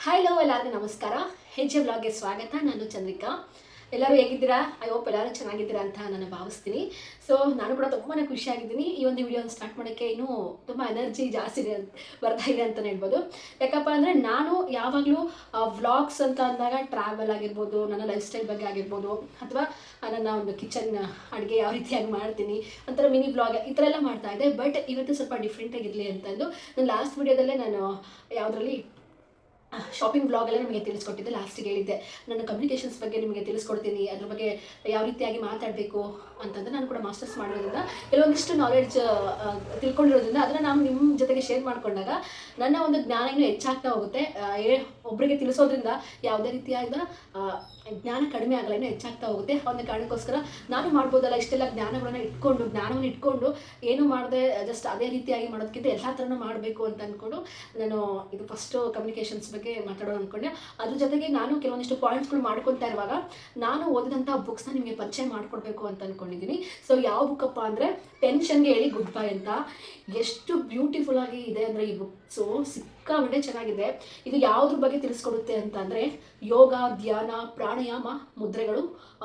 Hello ಎಲ್ಲರಿಗೂ ನಮಸ್ಕಾರ. ಹೆಜ್ಜೆ ವ್ಲಾಗ್ಗೆ ಸ್ವಾಗತ. ನಾನು ಚಂದ್ರಿಕಾ. ಎಲ್ಲರೂ ಹೇಗಿದ್ದೀರಾ? ಐ ಹೋಪ್ ಎಲ್ಲರೂ ಚೆನ್ನಾಗಿದ್ದೀರಾ ಅಂತ ನಾನು ಭಾವಿಸ್ತೀನಿ. ಸೊ ನಾನು ಕೂಡ ತುಂಬಾ ಖುಷಿಯಾಗಿದ್ದೀನಿ. ಈ ಒಂದು ವಿಡಿಯೋನ ಸ್ಟಾರ್ಟ್ ಮಾಡೋಕ್ಕೆ ಇನ್ನೂ ತುಂಬ ಎನರ್ಜಿ ಜಾಸ್ತಿ ಬರ್ತಾ ಇದೆ ಅಂತಲೇ ಹೇಳ್ಬೋದು. ಯಾಕಪ್ಪ ಅಂದರೆ ನಾನು ಯಾವಾಗಲೂ ವ್ಲಾಗ್ಸ್ ಅಂತ ಅಂದಾಗ ಟ್ರಾವೆಲ್ ಆಗಿರ್ಬೋದು, ನನ್ನ ಲೈಫ್ ಸ್ಟೈಲ್ ಬಗ್ಗೆ ಆಗಿರ್ಬೋದು, ಅಥವಾ ನನ್ನ ಒಂದು ಕಿಚನ್ ಅಡುಗೆ ಯಾವ ರೀತಿಯಾಗಿ ಮಾಡ್ತೀನಿ ಒಂಥರ ಮಿನಿ ಬ್ಲಾಗ್ ಈ ಥರ ಎಲ್ಲ ಮಾಡ್ತಾ ಇದ್ದೆ. ಬಟ್ ಇವತ್ತು ಸ್ವಲ್ಪ ಡಿಫ್ರೆಂಟಾಗಿರಲಿ ಅಂತಂದು ನಾನು ಲಾಸ್ಟ್ ವಿಡಿಯೋದಲ್ಲೇ ನಾನು ಯಾವುದರಲ್ಲಿ ಶಾಪಿಂಗ್ ಬ್ಲಾಗಲ್ಲೇ ನಿಮಗೆ ತಿಳಿಸ್ಕೊಟ್ಟಿದ್ದೆ. ಲಾಸ್ಟಿಗೆ ಹೇಳಿದ್ದೆ ನನ್ನ ಕಮ್ಯುನಿಕೇಷನ್ಸ್ ಬಗ್ಗೆ ನಿಮಗೆ ತಿಳಿಸ್ಕೊಡ್ತೀನಿ, ಅದ್ರ ಬಗ್ಗೆ ಯಾವ ರೀತಿಯಾಗಿ ಮಾತಾಡಬೇಕು ಅಂತಂದರೆ ನಾನು ಕೂಡ ಮಾಸ್ಟರ್ಸ್ ಮಾಡಿರೋದ್ರಿಂದ ಕೆಲವೊಂದಿಷ್ಟು ನಾಲೆಡ್ಜ್ ತಿಳ್ಕೊಂಡಿರೋದ್ರಿಂದ ಅದನ್ನು ನಾನು ನಿಮ್ಮ ಜೊತೆಗೆ ಶೇರ್ ಮಾಡಿಕೊಂಡಾಗ ನನ್ನ ಒಂದು ಜ್ಞಾನ ಇನ್ನೂ ಹೆಚ್ಚಾಗ್ತಾ ಹೋಗುತ್ತೆ. ಒಬ್ಬರಿಗೆ ತಿಳಿಸೋದ್ರಿಂದ ಯಾವುದೇ ರೀತಿಯಾದ ಜ್ಞಾನ ಕಡಿಮೆ ಆಗಲ್ಲ, ಇನ್ನೂ ಹೆಚ್ಚಾಗ್ತಾ ಹೋಗುತ್ತೆ. ಒಂದು ಕಾರಣಕ್ಕೋಸ್ಕರ ನಾನು ಮಾಡ್ಬೋದಲ್ಲ ಇಷ್ಟೆಲ್ಲ ಜ್ಞಾನವನ್ನು ಇಟ್ಕೊಂಡು ಏನು ಮಾಡದೆ ಜಸ್ಟ್ ಅದೇ ರೀತಿಯಾಗಿ ಮಾಡೋದಕ್ಕಿಂತ ಎಲ್ಲ ಥರನೂ ಮಾಡಬೇಕು ಅಂತ ಅಂದ್ಕೊಂಡು ನಾನು ಇದು ಫಸ್ಟು ಕಮ್ಯುನಿಕೇಷನ್ಸ್ ಬಗ್ಗೆ ಮಾತಾಡೋದು ಅಂದ್ಕೊಂಡೆ. ಅದ್ರ ಜೊತೆಗೆ ನಾನು ಕೆಲವೊಂದಿಷ್ಟು ಪಾಯಿಂಟ್ಸ್ಗಳು ಮಾಡ್ಕೊತಾ ಇರುವಾಗ ನಾನು ಓದಿದಂಥ ಬುಕ್ಸ್ನ ನಿಮಗೆ ಪರಿಚಯ ಮಾಡಿಕೊಡ್ಬೇಕು ಅಂತ ಅಂದ್ಕೊಂಡಿದ್ದೀನಿ. ಸೊ ಯಾವ ಬುಕ್ಕಪ್ಪ ಅಂದರೆ ಟೆನ್ಷನ್ಗೆ ಹೇಳಿ ಗುಡ್ ಬೈ ಅಂತ. ಎಷ್ಟು ಬ್ಯೂಟಿಫುಲ್ ಆಗಿ ಇದೆ ಅಂದರೆ ಈ ಬುಕ್ಸು ಸಿಕ್ಕಾಪಟ್ಟೆ ಚೆನ್ನಾಗಿದೆ. ಇದು ಯಾವುದ್ರ ಬಗ್ಗೆ ತಿಳಿಸ್ಕೊಡುತ್ತೆ ಅಂತ ಅಂದರೆ ಯೋಗ, ಧ್ಯಾನ, ಪ್ರಾಣಾಯಾಮ, ಮುದ್ರೆಗಳು,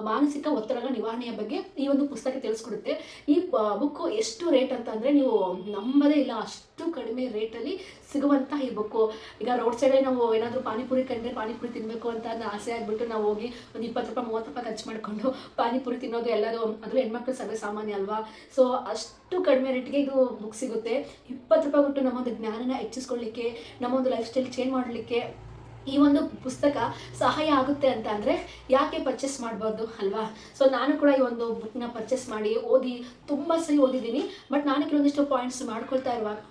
ಮಾನಸಿಕ ಒತ್ತಡಗಳ ನಿವಾರಣೆಯ ಬಗ್ಗೆ ಈ ಒಂದು ಪುಸ್ತಕ ತಿಳಿಸ್ಕೊಡುತ್ತೆ. ಈ ಬುಕ್ಕು ಎಷ್ಟು ರೇಟ್ ಅಂತ ಅಂದರೆ ನೀವು ನಂಬದೇ ಇಲ್ಲ, ಅಷ್ಟು ಕಡಿಮೆ ರೇಟಲ್ಲಿ ಸಿಗುವಂಥ ಈ ಬುಕ್ಕು. ಈಗ ರೋಡ್ ಸೈಡಲ್ಲಿ ನಾವು ಏನಾದರೂ ಪಾನಿಪುರಿ ಕಂಡ್ರೆ ಪಾನಿಪುರಿ ತಿನ್ನಬೇಕು ಅಂತ ಆಸೆ ಆಗಿಬಿಟ್ಟು ನಾವು ಹೋಗಿ ಒಂದು 20 ರೂಪಾಯಿ 30 ರೂಪಾಯಿ ಖರ್ಚು ಮಾಡಿಕೊಂಡು ಪಾನಿಪುರಿ ತಿನ್ನೋದು ಎಲ್ಲರೂ, ಅದು ಹೆಣ್ಮಕ್ಳು ಸರ್ವೇ ಸಾಮಾನ್ಯ ಅಲ್ವಾ. ಸೊ ಅಷ್ಟು ಕಡಿಮೆ ರೇಟ್ಗೆ ಇದು ಬುಕ್ ಸಿಗುತ್ತೆ. 20 ರೂಪಾಯಿ ಕೊಟ್ಟು ನಮ್ಮೊಂದು ಜ್ಞಾನನ ಹೆಚ್ಚಿಸ್ಕೊಳ್ಳಿಕ್ಕೆ, ನಮ್ಮೊಂದು ಲೈಫ್ ಸ್ಟೈಲ್ ಚೇಂಜ್ ಮಾಡಲಿಕ್ಕೆ ಈ ಒಂದು ಪುಸ್ತಕ ಸಹಾಯ ಆಗುತ್ತೆ ಅಂತ ಅಂದರೆ ಯಾಕೆ ಪರ್ಚೇಸ್ ಮಾಡಬಾರ್ದು ಅಲ್ವಾ. ಸೊ ನಾನು ಕೂಡ ಈ ಒಂದು ಬುಕ್ನ ಪರ್ಚೇಸ್ ಮಾಡಿ ಓದಿ ತುಂಬ ಸರಿ ಓದಿದ್ದೀನಿ. ಬಟ್ ನಾನು ಕೆಲವೊಂದಿಷ್ಟು ಪಾಯಿಂಟ್ಸ್ ಮಾಡ್ಕೊಳ್ತಾ ಇರುವಾಗ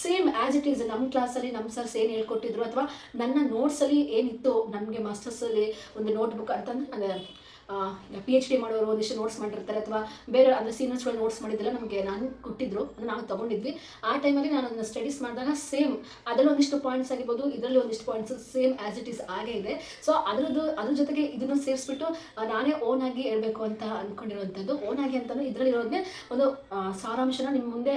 ಸೇಮ್ ಆ್ಯಸ್ ಇಟ್ ಈಸ್ ನಮ್ಮ ಕ್ಲಾಸಲ್ಲಿ ನಮ್ಮ ಸರ್ಸ್ ಏನು ಹೇಳ್ಕೊಟ್ಟಿದ್ರು ಅಥವಾ ನನ್ನ ನೋಟ್ಸಲ್ಲಿ ಏನಿತ್ತು, ನಮಗೆ ಮಾಸ್ಟರ್ಸಲ್ಲಿ ಒಂದು ನೋಟ್ಬುಕ್ ಅಂತಂದರೆ PhD ಮಾಡೋರು ಒಂದಿಷ್ಟು ನೋಟ್ಸ್ ಮಾಡಿರ್ತಾರೆ, ಅಥವಾ ಬೇರೆ ಅಂದರೆ ಸೀನಿಯರ್ಸ್ಗಳು ನೋಟ್ಸ್ ಮಾಡಿದ್ದೆಲ್ಲ ನಮಗೆ ನಾನು ಕೊಟ್ಟಿದ್ರು, ಅದನ್ನು ನಾವು ತೊಗೊಂಡಿದ್ವಿ. ಆ ಟೈಮಲ್ಲಿ ನಾನು ಅದನ್ನು ಸ್ಟಡೀಸ್ ಮಾಡಿದಾಗ ಸೇಮ್ ಅದರಲ್ಲಿ ಒಂದಿಷ್ಟು ಪಾಯಿಂಟ್ಸ್ ಆಗಿರ್ಬೋದು, ಇದರಲ್ಲಿ ಒಂದಿಷ್ಟು points same as it is ಆಗೇ ಇದೆ. ಸೊ ಅದ್ರ ಜೊತೆಗೆ ಇದನ್ನು ಸೇರಿಸ್ಬಿಟ್ಟು ನಾನೇ ಓನಾಗಿ ಹೇಳ್ಬೇಕು ಅಂತ ಅಂದ್ಕೊಂಡಿರುವಂಥದ್ದು. ಓನಾಗಿ ಅಂತಲೂ ಇದರಲ್ಲಿರೋದನ್ನೇ ಒಂದು ಸಾರಾಂಶನ ನಿಮ್ಮ ಮುಂದೆ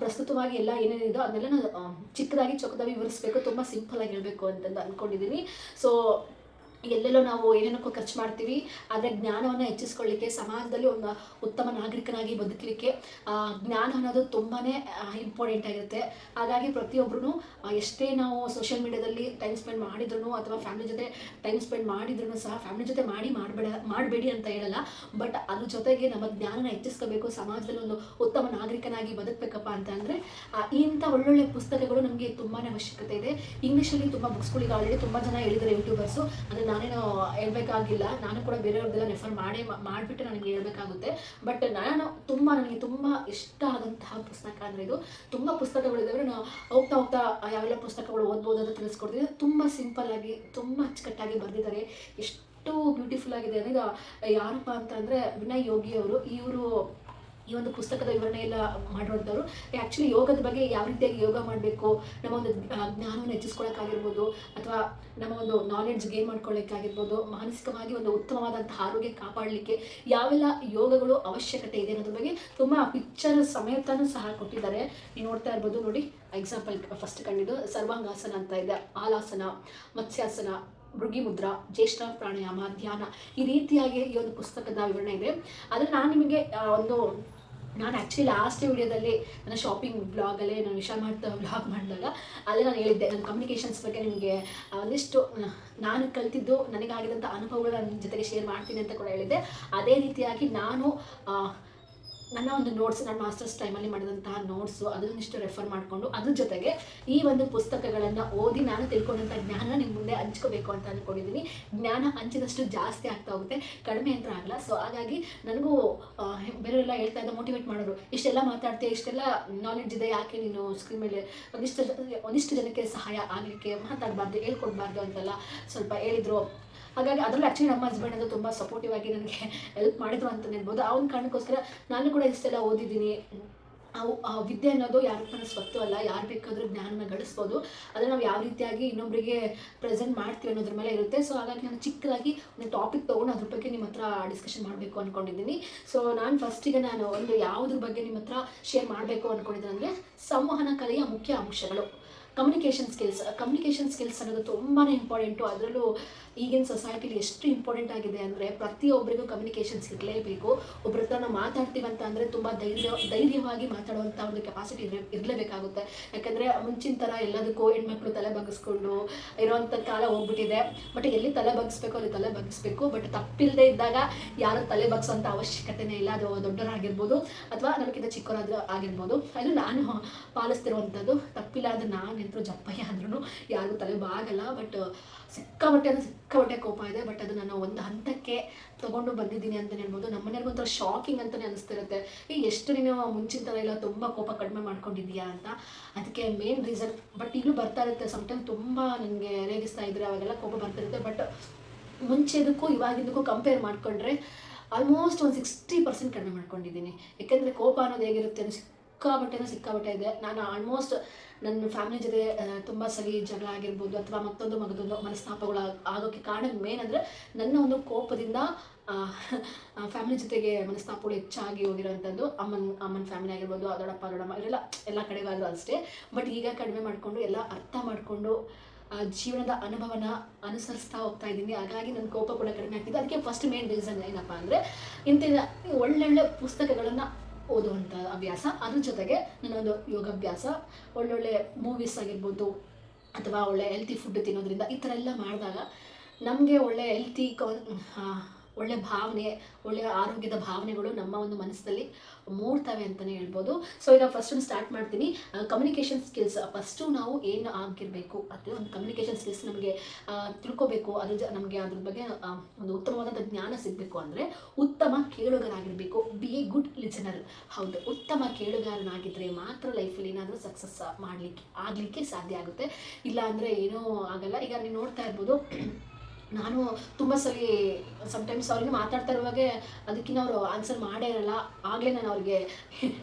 ಪ್ರಸ್ತುತವಾಗಿ ಎಲ್ಲ ಏನೇನಿದೋ ಅದನ್ನೆಲ್ಲ ನಾನು ಚಿಕ್ಕದಾಗಿ ಚೊಕ್ಕದಾಗಿ ವಿವರಿಸಬೇಕು, ತುಂಬ ಸಿಂಪಲ್ಲಾಗಿ ಹೇಳಬೇಕು ಅಂತಂದು ಅಂದ್ಕೊಂಡಿದ್ದೀನಿ. ಸೊ ಎಲ್ಲೆಲ್ಲೋ ನಾವು ಏನೇನಕ್ಕೂ ಖರ್ಚು ಮಾಡ್ತೀವಿ, ಆದರೆ ಜ್ಞಾನವನ್ನು ಹೆಚ್ಚಿಸ್ಕೊಳ್ಳಿಕ್ಕೆ, ಸಮಾಜದಲ್ಲಿ ಒಂದು ಉತ್ತಮ ನಾಗರಿಕನಾಗಿ ಬದುಕಲಿಕ್ಕೆ ಜ್ಞಾನ ಅನ್ನೋದು ತುಂಬಾ ಇಂಪಾರ್ಟೆಂಟ್ ಆಗಿರುತ್ತೆ. ಹಾಗಾಗಿ ಪ್ರತಿಯೊಬ್ಬರೂ ಎಷ್ಟೇ ನಾವು ಸೋಷಿಯಲ್ ಮೀಡಿಯಾದಲ್ಲಿ ಟೈಮ್ ಸ್ಪೆಂಡ್ ಮಾಡಿದ್ರು ಅಥವಾ ಫ್ಯಾಮಿಲಿ ಜೊತೆ ಟೈಮ್ ಸ್ಪೆಂಡ್ ಮಾಡಿದ್ರು ಸಹ ಫ್ಯಾಮಿಲಿ ಜೊತೆ ಮಾಡಬೇಡಿ ಅಂತ ಹೇಳಲ್ಲ. ಬಟ್ ಅದ್ರ ಜೊತೆಗೆ ನಮ್ಮ ಜ್ಞಾನನ ಹೆಚ್ಚಿಸ್ಕೋಬೇಕು, ಸಮಾಜದಲ್ಲಿ ಒಂದು ಉತ್ತಮ ನಾಗರಿಕನಾಗಿ ಬದುಕಬೇಕಪ್ಪ ಅಂತ ಅಂದರೆ ಇಂಥ ಒಳ್ಳೊಳ್ಳೆ ಪುಸ್ತಕಗಳು ನಮಗೆ ತುಂಬಾ ಅವಶ್ಯಕತೆ ಇದೆ. ಇಂಗ್ಲೀಷಲ್ಲಿ ತುಂಬ ಬುಕ್ಸ್ಗಳಿಗೆ ಆಲ್ರೆಡಿ ತುಂಬ ಜನ ಹೇಳಿದ್ದಾರೆ ಯೂಟ್ಯೂಬರ್ಸು, ಅಂದರೆ ನಾನೇನು ಹೇಳ್ಬೇಕಾಗಿಲ್ಲ, ನಾನು ಕೂಡ ಬೇರೆಯವ್ರದ್ದೆಲ್ಲ ರೆಫರ್ ಮಾಡಿಬಿಟ್ಟು ನನಗೆ ಹೇಳ್ಬೇಕಾಗುತ್ತೆ. ಬಟ್ ನನಗೆ ತುಂಬ ಇಷ್ಟ ಆದಂತಹ ಪುಸ್ತಕ ಅಂದರೆ ಇದು. ತುಂಬ ಪುಸ್ತಕಗಳಿದ್ದಾವೆ, ನಾವು ಹೋಗ್ತಾ ಯಾವೆಲ್ಲ ಪುಸ್ತಕಗಳು ಓದ್ಬೋದು ಅಂತ ತಿಳಿಸ್ಕೊಡ್ತೀನಿ. ತುಂಬ ಸಿಂಪಲ್ಲಾಗಿ ತುಂಬ ಅಚ್ಚುಕಟ್ಟಾಗಿ ಬರೆದಿದ್ದಾರೆ. ಎಷ್ಟು ಬ್ಯೂಟಿಫುಲ್ ಆಗಿದೆ ಅಂದರೆ ಇದು ಯಾರಪ್ಪ ಅಂತಂದರೆ ವಿನಯ್ ಯೋಗಿ ಅವರು. ಇವರು ಈ ಒಂದು ಪುಸ್ತಕದ ವಿವರಣೆ ಎಲ್ಲ ಮಾಡಿರುವಂಥವ್ರು. ಆ್ಯಕ್ಚುಲಿ ಯೋಗದ ಬಗ್ಗೆ ಯಾವ ರೀತಿಯಾಗಿ ಯೋಗ ಮಾಡಬೇಕು, ನಮ್ಮ ಒಂದು ಜ್ಞಾನವನ್ನು ಹೆಚ್ಚಿಸ್ಕೊಳ್ಳೋಕ್ಕಾಗಿರ್ಬೋದು, ಅಥವಾ ನಮ್ಮ ಒಂದು ನಾಲೆಡ್ಜ್ ಗೇನ್ ಮಾಡ್ಕೊಳ್ಳೋಕ್ಕಾಗಿರ್ಬೋದು, ಮಾನಸಿಕವಾಗಿ ಒಂದು ಉತ್ತಮವಾದಂಥ ಆರೋಗ್ಯ ಕಾಪಾಡಲಿಕ್ಕೆ ಯಾವೆಲ್ಲ ಯೋಗಗಳು ಅವಶ್ಯಕತೆ ಇದೆ ಅನ್ನೋದ್ರ ಬಗ್ಗೆ ತುಂಬ ಪಿಕ್ಚರ್ ಸಮೇತನೂ ಸಹ ಕೊಟ್ಟಿದ್ದಾರೆ. ನೀವು ನೋಡ್ತಾ ಇರ್ಬೋದು ನೋಡಿ. ಎಕ್ಸಾಂಪಲ್ ಫಸ್ಟ್ ಕಂಡಿದ್ದು ಸರ್ವಾಂಗಾಸನ ಅಂತ ಇದೆ, ಆಲಾಸನ, ಮತ್ಸ್ಯಾಸನ, ಭೃಗಿ ಮುದ್ರಾ, ಜ್ಯೇಷ್ಠ ಪ್ರಾಣಾಯಾಮ, ಧ್ಯಾನ, ಈ ರೀತಿಯಾಗಿ ಈ ಒಂದು ಪುಸ್ತಕದ ವಿವರಣೆ ಇದೆ. ಆದರೆ ನಾನು ಆ್ಯಕ್ಚುಲಿ ಲಾಸ್ಟ್ ವಿಡಿಯೋದಲ್ಲಿ ನನ್ನ ಶಾಪಿಂಗ್ ಬ್ಲಾಗಲ್ಲೇ ನಾನು ವ್ಲಾಗ್ ಮಾಡಿದಾಗ ಅಲ್ಲೇ ನಾನು ಹೇಳಿದ್ದೆ ನನ್ನ ಕಮ್ಯುನಿಕೇಷನ್ಸ್ ಬಗ್ಗೆ ನಿಮಗೆ ಒಂದಿಷ್ಟು ನಾನು ಕಲ್ತಿದ್ದು ನನಗಾಗಿದ್ದಂಥ ಅನುಭವಗಳು ನನ್ನ ಜೊತೆಗೆ ಶೇರ್ ಮಾಡ್ತೀನಿ ಅಂತ ಕೂಡ ಹೇಳಿದ್ದೆ. ಅದೇ ರೀತಿಯಾಗಿ ನಾನು ನನ್ನ ಒಂದು ನೋಟ್ಸ್, ನನ್ನ ಮಾಸ್ಟರ್ಸ್ ಟೈಮಲ್ಲಿ ಮಾಡಿದಂತಹ ನೋಟ್ಸು ಅದನ್ನಿಷ್ಟು ರೆಫರ್ ಮಾಡಿಕೊಂಡು ಅದ್ರ ಜೊತೆಗೆ ಈ ಒಂದು ಪುಸ್ತಕಗಳನ್ನು ಓದಿ ನಾನು ತಿಳ್ಕೊಂಡಂಥ ಜ್ಞಾನ ನಿಮ್ಮ ಮುಂದೆ ಹಂಚ್ಕೋಬೇಕು ಅಂತ ಅಂದ್ಕೊಂಡಿದ್ದೀನಿ. ಜ್ಞಾನ ಹಂಚಿದಷ್ಟು ಜಾಸ್ತಿ ಆಗ್ತಾ ಹೋಗುತ್ತೆ, ಕಡಿಮೆ ಅಂತ ಆಗಲ್ಲ. ಸೊ ಹಾಗಾಗಿ ನನಗೂ ಬೇರೆಯವರೆಲ್ಲ ಹೇಳ್ತಾ ಇದ್ದ ಮೋಟಿವೇಟ್ ಮಾಡೋರು, ಇಷ್ಟೆಲ್ಲ ಮಾತಾಡ್ತೀಯ, ಇಷ್ಟೆಲ್ಲ ನಾಲೆಡ್ಜ್ ಇದೆ, ಯಾಕೆ ನೀನು ಸ್ಕ್ರೀನ್ ಮೇಲೆ ಒಂದಿಷ್ಟು ಜನಕ್ಕೆ ಸಹಾಯ ಆಗಲಿಕ್ಕೆ ಮಾತಾಡಬಾರ್ದು, ಹೇಳ್ಕೊಡ್ಬಾರ್ದು ಅಂತೆಲ್ಲ ಸ್ವಲ್ಪ ಹೇಳಿದರು. ಹಾಗಾಗಿ ಅದರಲ್ಲಿ ಆ್ಯಕ್ಚುಲಿ ನಮ್ಮ ಹಸ್ಬೆಂಡ್ ಅದು ತುಂಬ ಸಪೋರ್ಟಿವ್ ಆಗಿ ನನಗೆ ಹೆಲ್ಪ್ ಮಾಡಿದ್ರು ಅಂತ ಹೇಳ್ಬೋದು. ಆ ಒಂದು ಕಾರಣಕ್ಕೋಸ್ಕರ ನಾನು ಕೂಡ ಇಷ್ಟೆಲ್ಲ ಓದಿದ್ದೀನಿ. ವಿದ್ಯೆ ಅನ್ನೋದು ಯಾರಪ್ಪನ ಸ್ವತ್ತು ಅಲ್ಲ, ಯಾರು ಬೇಕಾದರೂ ಜ್ಞಾನನ ಗಳಿಸ್ಬೋದು. ಅದನ್ನು ನಾವು ಯಾವ ರೀತಿಯಾಗಿ ಇನ್ನೊಬ್ಬರಿಗೆ ಪ್ರೆಸೆಂಟ್ ಮಾಡ್ತೀವಿ ಅನ್ನೋದ್ರ ಮೇಲೆ ಇರುತ್ತೆ. ಸೊ ಹಾಗಾಗಿ ನಾನು ಚಿಕ್ಕದಾಗಿ ಒಂದು ಟಾಪಿಕ್ ತೊಗೊಂಡು ಅದ್ರ ಬಗ್ಗೆ ನಿಮ್ಮ ಹತ್ರ ಡಿಸ್ಕಷನ್ ಮಾಡಬೇಕು ಅಂದ್ಕೊಂಡಿದ್ದೀನಿ. ಸೊ ನಾನು ಫಸ್ಟಿಗೆ ಒಂದು ಯಾವುದ್ರ ಬಗ್ಗೆ ನಿಮ್ಮ ಹತ್ರ ಶೇರ್ ಮಾಡಬೇಕು ಅಂದ್ಕೊಂಡಿದ್ದೀನಿ ಅಂದರೆ ಸಂವಹನ ಕಲೆಯ ಮುಖ್ಯ ಅಂಶಗಳು. ಕಮ್ಯುನಿಕೇಷನ್ ಸ್ಕಿಲ್ಸ್ ಅನ್ನೋದು ತುಂಬಾ ಇಂಪಾರ್ಟೆಂಟು. ಅದರಲ್ಲೂ ಈಗಿನ ಸೊಸೈಟಿಲಿ ಎಷ್ಟು ಇಂಪಾರ್ಟೆಂಟ್ ಆಗಿದೆ ಅಂದರೆ ಪ್ರತಿಯೊಬ್ಬರಿಗೂ ಕಮ್ಯುನಿಕೇಷನ್ಸ್ ಇರಲೇಬೇಕು. ಒಬ್ಬರ ಹತ್ರ ನಾವು ಮಾತಾಡ್ತೀವಂತ ಅಂದರೆ ತುಂಬ ಧೈರ್ಯವಾಗಿ ಮಾತಾಡುವಂಥ ಒಂದು ಕೆಪಾಸಿಟಿ ಇರಲೇಬೇಕಾಗುತ್ತೆ. ಯಾಕಂದರೆ ಮುಂಚಿನ ಥರ ಎಲ್ಲದಕ್ಕೂ ಹೆಣ್ಮಕ್ಳು ತಲೆ ಬಗ್ಗಿಸ್ಕೊಂಡು ಇರೋವಂಥ ಕಾಲ ಹೋಗ್ಬಿಟ್ಟಿದೆ. ಬಟ್ ಎಲ್ಲಿ ತಲೆ ಬಗ್ಗಿಸ್ಬೇಕು ಅಲ್ಲಿ ತಲೆ ಬಗ್ಗಿಸ್ಬೇಕು. ಬಟ್ ತಪ್ಪಿಲ್ಲದೆ ಇದ್ದಾಗ ಯಾರು ತಲೆ ಬಗ್ಸೋಂಥ ಅವಶ್ಯಕತೆನೇ ಇಲ್ಲ. ಅದು ದೊಡ್ಡವರಾಗಿರ್ಬೋದು ಅಥವಾ ನಮಗಿಂತ ಚಿಕ್ಕವರಾದ್ರೂ ಆಗಿರ್ಬೋದು. ಅದು ನಾನು ಪಾಲಿಸ್ತಿರುವಂಥದ್ದು. ತಪ್ಪಿಲ್ಲ ಅಂದರೆ ನಾನು ಎಂತರೂ ಜಪ್ಪಯ್ಯ ಅಂದ್ರೂ ಯಾರಿಗೂ ತಲೆ ಬಾಗಲ್ಲ. ಬಟ್ ಸಿಕ್ಕಾಬಟ್ಟೆ ಕೋಪ ಇದೆ. ಬಟ್ ಅದು ನಾನು ಒಂದು ಹಂತಕ್ಕೆ ತೊಗೊಂಡು ಬಂದಿದ್ದೀನಿ ಅಂತಲೇ ಹೇಳ್ಬೋದು. ನಮ್ಮ ಮನೆಯವ್ರಿಗೊಂಥರ ಶಾಕಿಂಗ್ ಅಂತಲೇ ಅನಿಸ್ತಿರುತ್ತೆ. ಎಷ್ಟು ನೀನು ಮುಂಚಿನ ಥರ ಇಲ್ಲ ತುಂಬ ಕೋಪ ಕಡಿಮೆ ಮಾಡ್ಕೊಂಡಿದ್ದೀಯಾ ಅಂತ. ಅದಕ್ಕೆ ಮೇನ್ ರೀಸನ್. ಬಟ್ ಈಗಲೂ ಬರ್ತಾ ಇರುತ್ತೆ ಸಮ್ಟೈಮ್. ತುಂಬ ನನಗೆ ರೇಗಿಸ್ತಾ ಇದ್ರೆ ಅವಾಗೆಲ್ಲ ಕೋಪ ಬರ್ತಿರುತ್ತೆ. ಬಟ್ ಮುಂಚೆದಕ್ಕೂ ಇವಾಗಿದ್ದಕ್ಕೂ ಕಂಪೇರ್ ಮಾಡಿಕೊಂಡ್ರೆ ಆಲ್ಮೋಸ್ಟ್ ಒಂದು 60% ಕಡಿಮೆ ಮಾಡ್ಕೊಂಡಿದ್ದೀನಿ. ಯಾಕೆಂದರೆ ಕೋಪ ಅನ್ನೋದು ಹೇಗಿರುತ್ತೆ ಸಿಕ್ಕಾಬಟ್ಟೆ ಇದೆ. ನಾನು ಆಲ್ಮೋಸ್ಟ್ ನನ್ನ ಫ್ಯಾಮಿಲಿ ಜೊತೆ ತುಂಬ ಸರಿ ಜಗಳ ಆಗಿರ್ಬೋದು ಅಥವಾ ಮತ್ತೊಂದು ಮನಸ್ತಾಪಗಳು ಆಗೋಕ್ಕೆ ಕಾರಣ ಮೇನ್ ಅಂದರೆ ನನ್ನ ಒಂದು ಕೋಪದಿಂದ ಫ್ಯಾಮಿಲಿ ಜೊತೆಗೆ ಮನಸ್ತಾಪಗಳು ಹೆಚ್ಚಾಗಿ ಹೋಗಿರೋವಂಥದ್ದು. ಅಮ್ಮನ ಫ್ಯಾಮಿಲಿ ಆಗಿರ್ಬೋದು, ದೊಡ್ಡಪ್ಪ ಇವರೆಲ್ಲ ಎಲ್ಲ ಕಡೆಗಾದರೂ ಅಷ್ಟೇ. ಬಟ್ ಈಗ ಕಡಿಮೆ ಮಾಡಿಕೊಂಡು ಎಲ್ಲ ಅರ್ಥ ಮಾಡಿಕೊಂಡು ಜೀವನದ ಅನುಭವನ ಅನುಸರಿಸ್ತಾ ಹೋಗ್ತಾ ಇದ್ದೀನಿ. ಹಾಗಾಗಿ ನನ್ನ ಕೋಪ ಕೂಡ ಕಡಿಮೆ ಆಗ್ತಿದೆ. ಅದಕ್ಕೆ ಫಸ್ಟ್ ಮೇನ್ ರೀಸನ್ ಏನಪ್ಪ ಅಂದರೆ ಇಂಥ ಒಳ್ಳೊಳ್ಳೆ ಪುಸ್ತಕಗಳನ್ನು ಓದುವಂಥ ಹವ್ಯಾಸ. ಅದ್ರ ಜೊತೆಗೆ ನನ್ನೊಂದು ಯೋಗಾಭ್ಯಾಸ, ಒಳ್ಳೊಳ್ಳೆ ಮೂವೀಸ್ ಆಗಿರ್ಬೋದು ಅಥವಾ ಒಳ್ಳೆ ಹೆಲ್ತಿ ಫುಡ್ ತಿನ್ನೋದ್ರಿಂದ ಈ ಥರ ಎಲ್ಲ ಮಾಡಿದಾಗ ನಮಗೆ ಒಳ್ಳೆ ಒಳ್ಳೆ ಭಾವನೆ, ಒಳ್ಳೆಯ ಆರೋಗ್ಯದ ಭಾವನೆಗಳು ನಮ್ಮ ಒಂದು ಮನಸ್ಸಲ್ಲಿ ಮೂಡ್ತವೆ ಅಂತಲೇ ಹೇಳ್ಬೋದು. ಸೊ ಈಗ ಫಸ್ಟ್ ಸ್ಟಾರ್ಟ್ ಮಾಡ್ತೀನಿ. ಕಮ್ಯುನಿಕೇಷನ್ ಸ್ಕಿಲ್ಸ್ ಫಸ್ಟು ನಾವು ಏನು ಆಗಿರಬೇಕು ಅದು ಒಂದು ಕಮ್ಯುನಿಕೇಷನ್ ಸ್ಕಿಲ್ಸ್ ನಮಗೆ ತಿಳ್ಕೊಬೇಕು. ನಮಗೆ ಅದ್ರ ಬಗ್ಗೆ ಒಂದು ಉತ್ತಮವಾದಂಥ ಜ್ಞಾನ ಸಿಗಬೇಕು ಅಂದರೆ ಉತ್ತಮ ಕೇಳುಗರಾಗಿರಬೇಕು. Be a good listener. ಹೌದು, ಉತ್ತಮ ಕೇಳುಗಾರನಾಗಿದ್ದರೆ ಮಾತ್ರ ಲೈಫಲ್ಲಿ ಏನಾದರೂ ಸಕ್ಸಸ್ ಆಗಲಿಕ್ಕೆ ಸಾಧ್ಯ ಆಗುತ್ತೆ. ಇಲ್ಲ ಅಂದರೆ ಏನೂ ಆಗಲ್ಲ. ಈಗ ನೀವು ನೋಡ್ತಾ ಇರ್ಬೋದು, ನಾನು ತುಂಬ ಸಲ ಸಮ್ಟೈಮ್ಸ್ ಅವ್ರಿಗೆ ಮಾತಾಡ್ತಾ ಇರುವಾಗೆ ಅದಕ್ಕಿಂತ ಅವರು ಆನ್ಸರ್ ಮಾಡೇ ಇರಲ್ಲ. ಆಗಲೇ ನಾನು ಅವ್ರಿಗೆ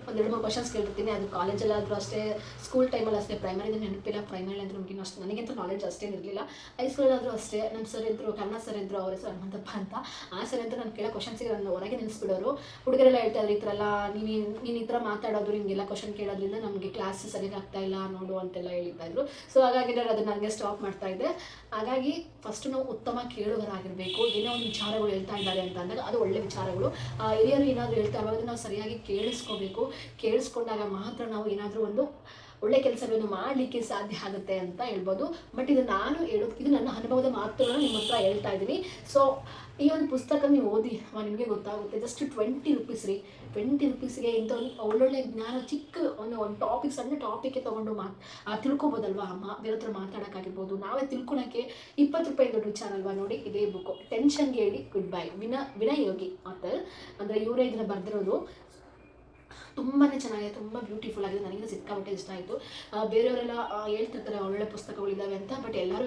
ಒಂದು 2-3 ಕ್ವಶನ್ಸ್ ಕೇಳಿರ್ತೀನಿ. ಅದು ಕಾಲೇಜಲ್ಲಾದರೂ ಅಷ್ಟೇ, ಸ್ಕೂಲ್ ಟೈಮಲ್ಲಿ ಅಷ್ಟೇ. ಪ್ರೈಮರಿದು ನೆನಪಿಲ್ಲ. ಪ್ರೈಮರಿ ಅಂದರೆ ನಮಗಿನ್ನೂ ಅಷ್ಟು ನನಗಂತೂ ನಾಲೆಡ್ಜ್ ಅಷ್ಟೇನು ಇರಲಿಲ್ಲ. ಹೈಸ್ಕೂಲಲ್ಲಾದರೂ ಅಷ್ಟೇ. ನಮ್ಮ ಸರ್ ಇದ್ದರು, ಕನ್ನಡ ಸರ್ ಇದ್ದರು, ಅವ್ರ ಹೆಸರು ಹನುಮಂತಪ್ಪ ಅಂತ. ಆ ಸರ್ ಅಂತ ನಾನು ಕೇಳೋ ಕ್ವಶನ್ಸಿಗೆ ನನ್ನ ಹೊರಗೆ ನಿಲ್ಲಿಸ್ಬಿಡೋರು. ಹುಡುಗರೆಲ್ಲ ಹೇಳ್ತಾ ಇದ್ರು, ಈ ಥರ ಎಲ್ಲ ನೀನು ಈ ಥರ ಮಾತಾಡೋದು, ನಿಮಗೆಲ್ಲ ಕ್ವಶನ್ ಕೇಳೋದ್ರಿಂದ ನಮಗೆ ಕ್ಲಾಸ್ ಸರಿಯಾಗಿ ಆಗ್ತಾ ಇಲ್ಲ ನೋಡು ಅಂತೆಲ್ಲ ಹೇಳ್ತಾ ಇದ್ರು. ಸೊ ಹಾಗಾಗಿ ನಾನು ಅದನ್ನು ನನಗೆ ಸ್ಟಾಪ್ ಮಾಡ್ತಾ ಇದ್ದೆ. ಹಾಗಾಗಿ ಫಸ್ಟು ನಾವು ಉತ್ತಮ ಕೇಳುಗರಾಗಿರಬೇಕು. ಏನೋ ಒಂದು ವಿಚಾರಗಳು ಹೇಳ್ತಾ ಇದ್ದಾರೆ ಅಂತ ಅಂದಾಗ ಅದು ಒಳ್ಳೆ ವಿಚಾರಗಳು. ಹಿರಿಯರು ಏನಾದರೂ ಹೇಳ್ತಾ ಇರೋದು ನಾವು ಸರಿಯಾಗಿ ಕೇಳಿಸ್ಕೋಬೇಕು. ಕೇಳಿಸ್ಕೊಂಡಾಗ ಮಾತ್ರ ನಾವು ಏನಾದರೂ ಒಂದು ಒಳ್ಳೆ ಕೆಲಸವನ್ನು ಮಾಡಲಿಕ್ಕೆ ಸಾಧ್ಯ ಆಗುತ್ತೆ ಅಂತ ಹೇಳ್ಬೋದು. ಬಟ್ ಇದು ನಾನು ಹೇಳೋದು, ಇದು ನನ್ನ ಅನುಭವದ ಮಾತುಗಳನ್ನು ನಿಮ್ಮ ಹತ್ರ ಹೇಳ್ತಾ ಇದ್ದೀನಿ. ಸೊ ಈ ಒಂದು ಪುಸ್ತಕ ನೀವು ಓದಿ ನಿಮಗೆ ಗೊತ್ತಾಗುತ್ತೆ. ಜಸ್ಟ್ 20 ರೂಪೀಸ್ ರೀ. 20 ರೂಪೀಸ್ಗೆ ಇಂಥ ಒಳ್ಳೊಳ್ಳೆ ಜ್ಞಾನ ಚಿಕ್ಕ ಒಂದು ಟಾಪಿಕ್, ಸಣ್ಣ ಟಾಪಿಕ್ಗೆ ತೊಗೊಂಡು ತಿಳ್ಕೊಬೋದಲ್ವಾ. ಬೇರೆ ಹತ್ರ ಮಾತಾಡೋಕ್ಕಾಗಿರ್ಬೋದು, ನಾವೇ ತಿಳ್ಕೊಳಕ್ಕೆ 20 ರೂಪಾಯಿ ದೊಡ್ಡ ವಿಚಾರ ಅಲ್ವಾ. ನೋಡಿ, ಇದೇ ಬುಕ್ಕು ಟೆನ್ಷನ್ಗೆ ಹೇಳಿ good bye, Vinay Yogi author. ಅಂದರೆ ಇವರೇ ಇದನ್ನು ಬರೆದಿರೋದು. ತುಂಬಾ ಚೆನ್ನಾಗಿದೆ, ತುಂಬ ಬ್ಯೂಟಿಫುಲ್ ಆಗಿದೆ. ನನಗೆ ಸಿಕ್ಕಾಪಟ್ಟೆ ಇಷ್ಟ ಆಯಿತು. ಬೇರೆಯವರೆಲ್ಲ ಹೇಳ್ತಿರ್ತಾರೆ ಒಳ್ಳೆ ಪುಸ್ತಕಗಳಿದ್ದಾವೆ ಅಂತ. ಬಟ್ ಎಲ್ಲರೂ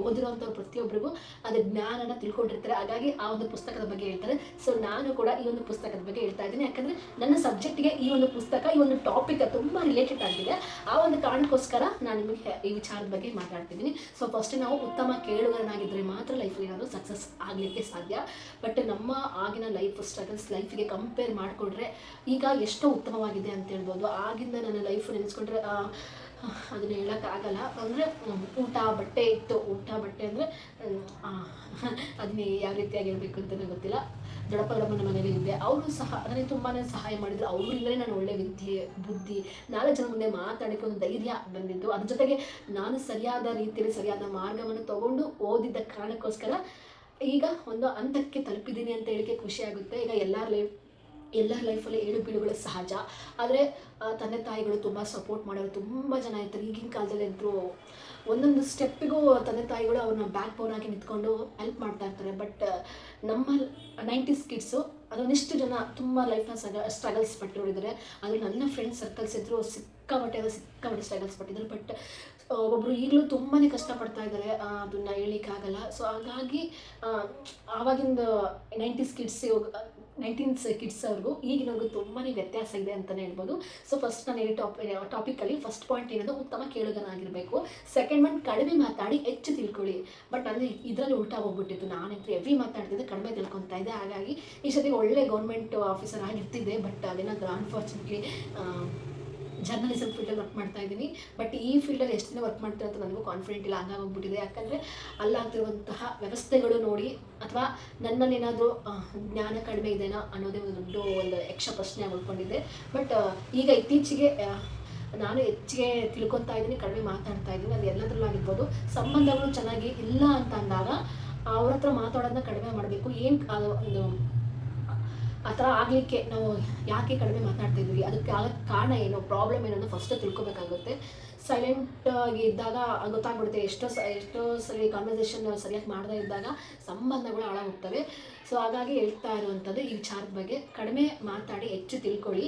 ಓದಿರೋಂಥವ್ರು ಪ್ರತಿಯೊಬ್ಬರಿಗೂ ಅದು ಜ್ಞಾನನ ತಿಳ್ಕೊಂಡಿರ್ತಾರೆ. ಹಾಗಾಗಿ ಆ ಒಂದು ಪುಸ್ತಕದ ಬಗ್ಗೆ ಹೇಳ್ತಾರೆ. ಸೊ ನಾನು ಕೂಡ ಈ ಒಂದು ಪುಸ್ತಕದ ಬಗ್ಗೆ ಹೇಳ್ತಾ ಇದ್ದೀನಿ. ಯಾಕಂದರೆ ನನ್ನ ಸಬ್ಜೆಕ್ಟ್ಗೆ ಈ ಒಂದು ಪುಸ್ತಕ, ಈ ಒಂದು ಟಾಪಿಕ್ ತುಂಬ ರಿಲೇಟೆಡ್ ಆಗಿದೆ. ಆ ಒಂದು ಕಾರಣಕ್ಕೋಸ್ಕರ ನಾನು ನಿಮಗೆ ಈ ವಿಚಾರದ ಬಗ್ಗೆ ಮಾತಾಡ್ತಿದ್ದೀನಿ. ಸೊ ಫಸ್ಟ್ ನಾವು ಉತ್ತಮ ಕೇಳುಗರನಾಗಿದ್ದರೆ ಮಾತ್ರ ಲೈಫಲ್ಲಿ ಏನಾದರೂ ಸಕ್ಸಸ್ ಆಗಲಿಕ್ಕೆ ಸಾಧ್ಯ. ಬಟ್ ನಮ್ಮ ಆಗಿನ ಲೈಫಿಗೆ ಕಂಪೇರ್ ಮಾಡಿಕೊಂಡ್ರೆ ಈಗ ಎಷ್ಟೋ ಉತ್ತಮವಾಗಿದೆ ಅಂತ ಹೇಳ್ಬೋದು. ಆಗಿಂದ ನನ್ನ ಲೈಫ್ ನೆನೆಸ್ಕೊಂಡ್ರೆ ಅದನ್ನು ಹೇಳೋಕ್ಕಾಗಲ್ಲ. ಅಂದರೆ ಊಟ ಬಟ್ಟೆ ಇತ್ತು. ಊಟ ಬಟ್ಟೆ ಅಂದರೆ ಅದನ್ನೇ ಯಾವ ರೀತಿಯಾಗಿ ಹೇಳಬೇಕು ಅಂತಲೇ ಗೊತ್ತಿಲ್ಲ. ದೊಡ್ಡಪ್ಪನ ಮನೇಲಿ ಇದ್ದೆ. ಅವರು ಸಹ ನನಗೆ ತುಂಬಾ ಸಹಾಯ ಮಾಡಿದರು. ಅವರಿಂದಲೇ ನಾನು ಒಳ್ಳೆ ವಿದ್ಯೆ, ಬುದ್ಧಿ, 4 ಜನ ಮುಂದೆ ಮಾತಾಡೋಕ್ಕೆ ಒಂದು ಧೈರ್ಯ ಬಂದಿದ್ದು. ಅದ್ರ ಜೊತೆಗೆ ನಾನು ಸರಿಯಾದ ರೀತಿಯಲ್ಲಿ ಸರಿಯಾದ ಮಾರ್ಗವನ್ನು ತಗೊಂಡು ಓದಿದ್ದ ಕಾರಣಕ್ಕೋಸ್ಕರ ಈಗ ಒಂದು ಹಂತಕ್ಕೆ ತಲುಪಿದ್ದೀನಿ ಅಂತ ಹೇಳಿಕೆ ಖುಷಿಯಾಗುತ್ತೆ. ಈಗ ಎಲ್ಲರ ಲೈಫಲ್ಲಿ ಏಳು ಬೀಳುಗಳು ಸಹಜ. ಆದರೆ ತಂದೆ ತಾಯಿಗಳು ತುಂಬ ಸಪೋರ್ಟ್ ಮಾಡೋರು ತುಂಬ ಜನ ಇರ್ತಾರೆ. ಈಗಿನ ಕಾಲದಲ್ಲಿ ಅಂತೂ ಒಂದೊಂದು ಸ್ಟೆಪ್ಪಿಗೂ ತಂದೆ ತಾಯಿಗಳು ಅವ್ರನ್ನ ಬ್ಯಾಕ್ ಬೋನ್ ಆಗಿ ನಿಂತ್ಕೊಂಡು ಹೆಲ್ಪ್ ಮಾಡ್ತಾ ಇರ್ತಾರೆ. ಬಟ್ ನಮ್ಮ 90s ಕಿಡ್ಸು ಅದೊಂದಿಷ್ಟು ಜನ ತುಂಬ ಲೈಫ್ನ ಸ್ಟ್ರಗಲ್ಸ್ ಪಟ್ಟಿರೋರಿದ್ದಾರೆ. ಆದರೆ ನನ್ನ ಫ್ರೆಂಡ್ಸ್ ಸರ್ಕಲ್ಸ್ ಇದ್ದರು, ಸಿಕ್ಕಾಪಟ್ಟೆ ಸ್ಟ್ರಗಲ್ಸ್ ಪಟ್ಟಿದ್ದಾರೆ. ಬಟ್ ಒಬ್ಬೊಬ್ಬರು ಈಗಲೂ ತುಂಬಾ ಕಷ್ಟಪಡ್ತಾ ಇದ್ದಾರೆ. ಅದನ್ನು ಹೇಳಲಿಕ್ಕಾಗಲ್ಲ. ಸೊ ಹಾಗಾಗಿ ಆವಾಗಿಂದ 90s ಕಿಡ್ಸ್ ಅವ್ರಿಗೂ ಈಗಿನವ್ರಿಗೂ ತುಂಬಾ ವ್ಯತ್ಯಾಸ ಇದೆ ಅಂತಲೇ ಹೇಳ್ಬೋದು. ಸೊ ಫಸ್ಟ್ ನಾನು ಈ ಟಾಪಿಕಲ್ಲಿ ಫಸ್ಟ್ ಪಾಯಿಂಟ್ ಏನದು ಉತ್ತಮ ಕೇಳುಗನಾಗಿರಬೇಕು. ಸೆಕೆಂಡ್ ಪಾಯಿಂಟ್ ಕಡಿಮೆ ಮಾತಾಡಿ ಹೆಚ್ಚು ತಿಳ್ಕೊಳ್ಳಿ. ಬಟ್ ಅಂದರೆ ಇದರಲ್ಲಿ ಉಲ್ಟಾ ಹೋಗ್ಬಿಟ್ಟಿತ್ತು. ನಾನಂತೂ ಹೆವಿ ಮಾತಾಡ್ತಿದ್ದೆ, ಕಡಿಮೆ ತಿಳ್ಕೊತಾ ಇದ್ದೆ. ಹಾಗಾಗಿ ಈ ಸತಿ ಒಳ್ಳೆ ಗೌರ್ಮೆಂಟ್ ಆಫೀಸರ್ ಆಗಿರ್ತಿದ್ದೆ. ಬಟ್ ಅದೇನಾದರೂ ಅನ್ಫಾರ್ಚುನೇಟ್ಲಿ ಜರ್ನಲಿಸಮ್ ಫೀಲ್ಡಲ್ಲಿ ವರ್ಕ್ ಮಾಡ್ತಾ ಇದ್ದೀನಿ. ಬಟ್ ಈ ಫೀಲ್ಡಲ್ಲಿ ಎಷ್ಟು ದಿನ ವರ್ಕ್ ಮಾಡ್ತಾರೆ ಅಂತ ನನಗೂ ಕಾನ್ಫಿಡೆಂಟ್ ಇಲ್ಲ, ಹಂಗಾಗೋಗ್ಬಿಟ್ಟಿದೆ. ಯಾಕಂದರೆ ಅಲ್ಲಾಗ್ತಿರುವಂತಹ ವ್ಯವಸ್ಥೆಗಳು ನೋಡಿ ಅಥವಾ ನನ್ನಲ್ಲಿ ಏನಾದರೂ ಜ್ಞಾನ ಕಡಿಮೆ ಇದೆನಾ ಅನ್ನೋದೇ ಒಂದು ದೊಡ್ಡ ಒಂದು ಯಕ್ಷ ಪ್ರಶ್ನೆ ಉಳ್ಕೊಂಡಿದ್ದೆ. ಬಟ್ ಈಗ ಇತ್ತೀಚೆಗೆ ನಾನು ಹೆಚ್ಚಿಗೆ ತಿಳ್ಕೊತಾ ಇದ್ದೀನಿ, ಕಡಿಮೆ ಮಾತಾಡ್ತಾ ಇದ್ದೀನಿ. ಅದು ಎಲ್ಲದರಲ್ಲೂ ಆಗಿರ್ಬೋದು. ಸಂಬಂಧಗಳು ಚೆನ್ನಾಗಿ ಇಲ್ಲ ಅಂತ ಅಂದಾಗ ಅವ್ರ ಹತ್ರ ಮಾತಾಡೋದನ್ನ ಕಡಿಮೆ ಮಾಡಬೇಕು. ಏನು ಅದು ಒಂದು ಆ ಥರ ಆಗಲಿಕ್ಕೆ ನಾವು ಯಾಕೆ ಕಡಿಮೆ ಮಾತಾಡ್ತಾ ಇದ್ದೀವಿ, ಅದಕ್ಕೆ ಆಗಕ್ಕೆ ಕಾರಣ ಏನು, ಪ್ರಾಬ್ಲಮ್ ಏನು ಅಂತ ಫಸ್ಟ್ ತಿಳ್ಕೊಬೇಕಾಗುತ್ತೆ. ಸೈಲೆಂಟಾಗಿ ಇದ್ದಾಗ ಗೊತ್ತಾಗ್ಬಿಡುತ್ತೆ. ಎಷ್ಟೋ ಸರಿ ಕಾನ್ವರ್ಸೇಷನ್ ಸರಿಯಾಗಿ ಮಾಡದೇ ಇದ್ದಾಗ ಸಂಬಂಧಗಳು ಹಾಳಾಗೋಗ್ತವೆ. ಸೊ ಹಾಗಾಗಿ ಹೇಳ್ತಾ ಇರುವಂಥದ್ದು ಈ ವಿಚಾರದ ಬಗ್ಗೆ, ಕಡಿಮೆ ಮಾತಾಡಿ ಹೆಚ್ಚು ತಿಳ್ಕೊಳ್ಳಿ.